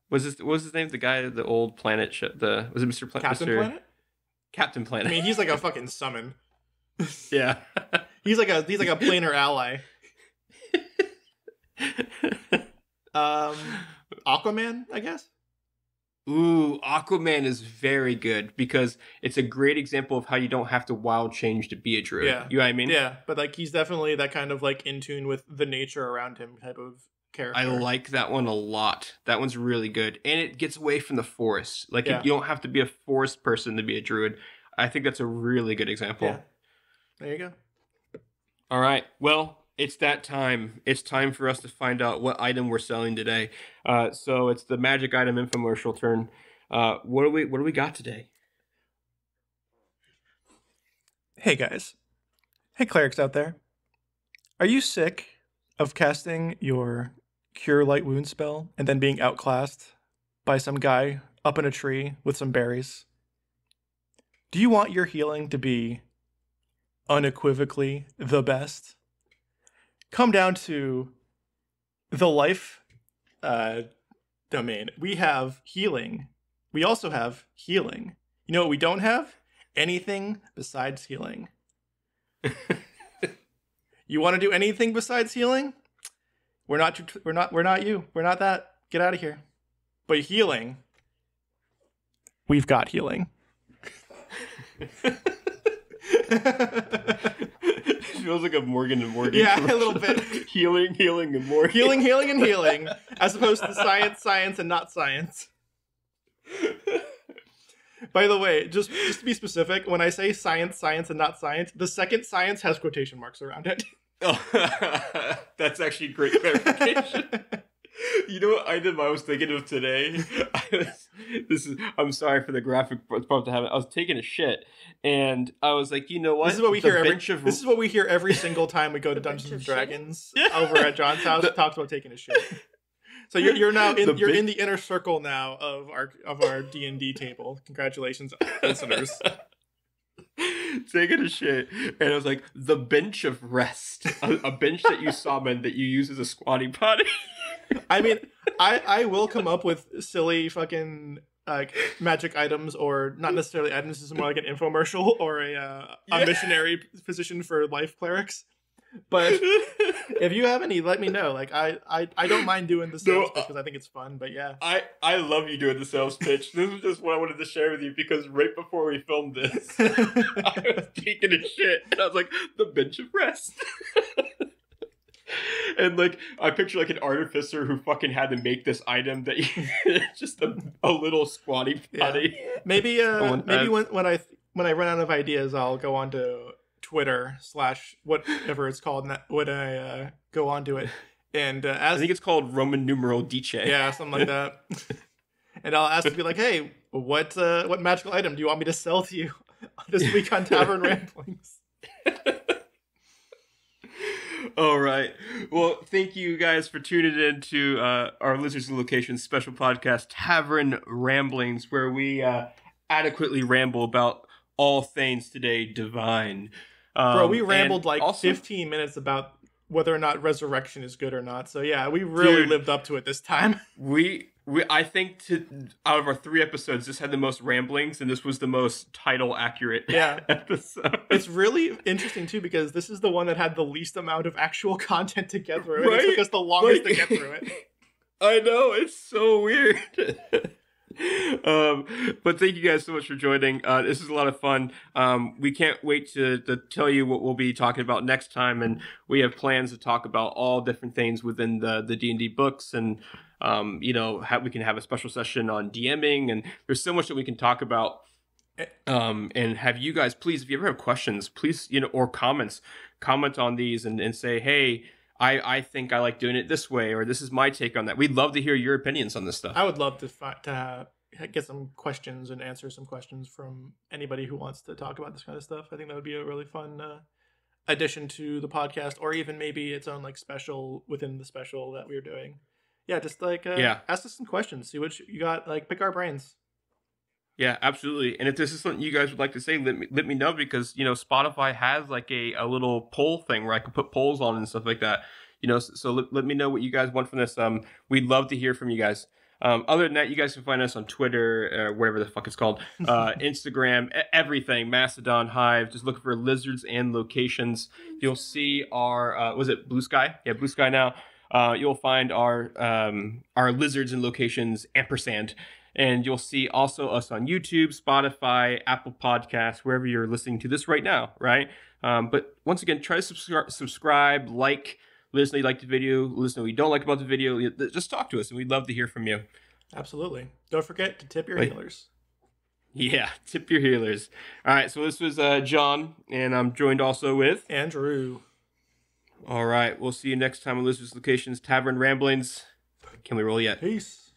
What was his name? The guy, the old planet ship. Was it Mr. Planet? Planet? Captain Planet. I mean, he's like a fucking summon. Yeah. he's like a planar ally. Aquaman, I guess. Ooh, Aquaman is very good because it's a great example of how you don't have to wild change to be a druid. Yeah. You know what I mean? Yeah, but like he's definitely that kind of like in tune with the nature around him type of character. I like that one a lot. That one's really good. And it gets away from the forest. Like, you don't have to be a forest person to be a druid. I think that's a really good example. Yeah. There you go. All right. Well, it's that time. It's time for us to find out what item we're selling today. So it's the magic item infomercial turn. What do we got today? Hey, guys. Hey, clerics out there. Are you sick of casting your Cure Light Wound spell and then being outclassed by some guy up in a tree with some berries? Do you want your healing to be unequivocally the best? Come down to the life domain. We have healing. We also have healing. You know what we don't have? Anything besides healing. You want to do anything besides healing? We're not you. We're not that. Get out of here. But healing, we've got healing. It feels like a Morgan and Morgan. Yeah, a little bit. Healing, and more. Healing, and healing, as opposed to science, and not science. By the way, just to be specific, when I say science, and not science, the second science has quotation marks around it. Oh, that's actually great clarification. You know what item I was thinking of today? I'm sorry for the graphic part to have it. I was taking a shit, and I was like, you know what? This is what we hear every single time we go to Dungeons and Dragons over at John's house. Talks about taking a shit. So you're now in the inner circle now of our D&D table. Congratulations, listeners. Taking a shit, and I was like, the bench of rest, a bench that you summon that you use as a squatty potty. I mean, I will come up with silly fucking magic items, or not necessarily items. This is more like an infomercial or a missionary position for life clerics. But if you have any, let me know. Like I don't mind doing the sales pitch because I think it's fun. But yeah, I love you doing the sales pitch. This was just what I wanted to share with you because right before we filmed this, I was taking a shit and I was like, the bench of rest. And like I picture like an artificer who fucking had to make this item that just a little squatty potty. Yeah. Maybe when I run out of ideas, I'll go on to Twitter / whatever it's called when I go onto it, and I think it's called Roman numeral Dice. Yeah, something like that. And I'll ask to be like, hey, what magical item do you want me to sell to you this week on Tavern Ramblings? All right. Well, thank you guys for tuning in to our Lizards and Locations special podcast, Tavern Ramblings, where we adequately ramble about all things today divine. Bro, we rambled like 15 minutes about whether or not resurrection is good or not. So yeah, we really lived up to it this time. I think out of our 3 episodes, this had the most ramblings, and this was the most title accurate episode. It's really interesting too because this is the one that had the least amount of actual content to get through. Right? It took us the longest to get through it. I know, it's so weird. But thank you guys so much for joining. This is a lot of fun. We can't wait to tell you what we'll be talking about next time, and we have plans to talk about all different things within the D&D books, and we can have a special session on DMing, and there's so much that we can talk about. And have you guys, please, if you ever have questions, please, or comment on these and say, hey, I think I like doing it this way, or this is my take on that. We'd love to hear your opinions on this stuff. I would love to get some questions and answer some questions from anybody who wants to talk about this kind of stuff. I think that would be a really fun addition to the podcast, or even maybe its own like special within the special that we're doing. Yeah, just like ask us some questions, see what you got, like pick our brains. Yeah, absolutely. And if this is something you guys would like to say, let me know, because Spotify has like a little poll thing where I can put polls on and stuff like that. So let me know what you guys want from this. We'd love to hear from you guys. Other than that, you guys can find us on Twitter, whatever the fuck it's called, Instagram, everything, Mastodon, Hive. Just look for lizards and locations. You'll see our was it Blue Sky? Yeah, Blue Sky now. You'll find our lizards and locations ampersand. And you'll see also us on YouTube, Spotify, Apple Podcasts, wherever you're listening to this right now, right? But once again, try to subscribe, like, let us know you like the video, let us know what you don't like about the video. Just talk to us, and we'd love to hear from you. Absolutely. Don't forget to tip your healers. Yeah, tip your healers. All right, so this was John, and I'm joined also with... Andrew. All right, we'll see you next time on Lizard's Locations Tavern Ramblings. Can we roll yet? Peace.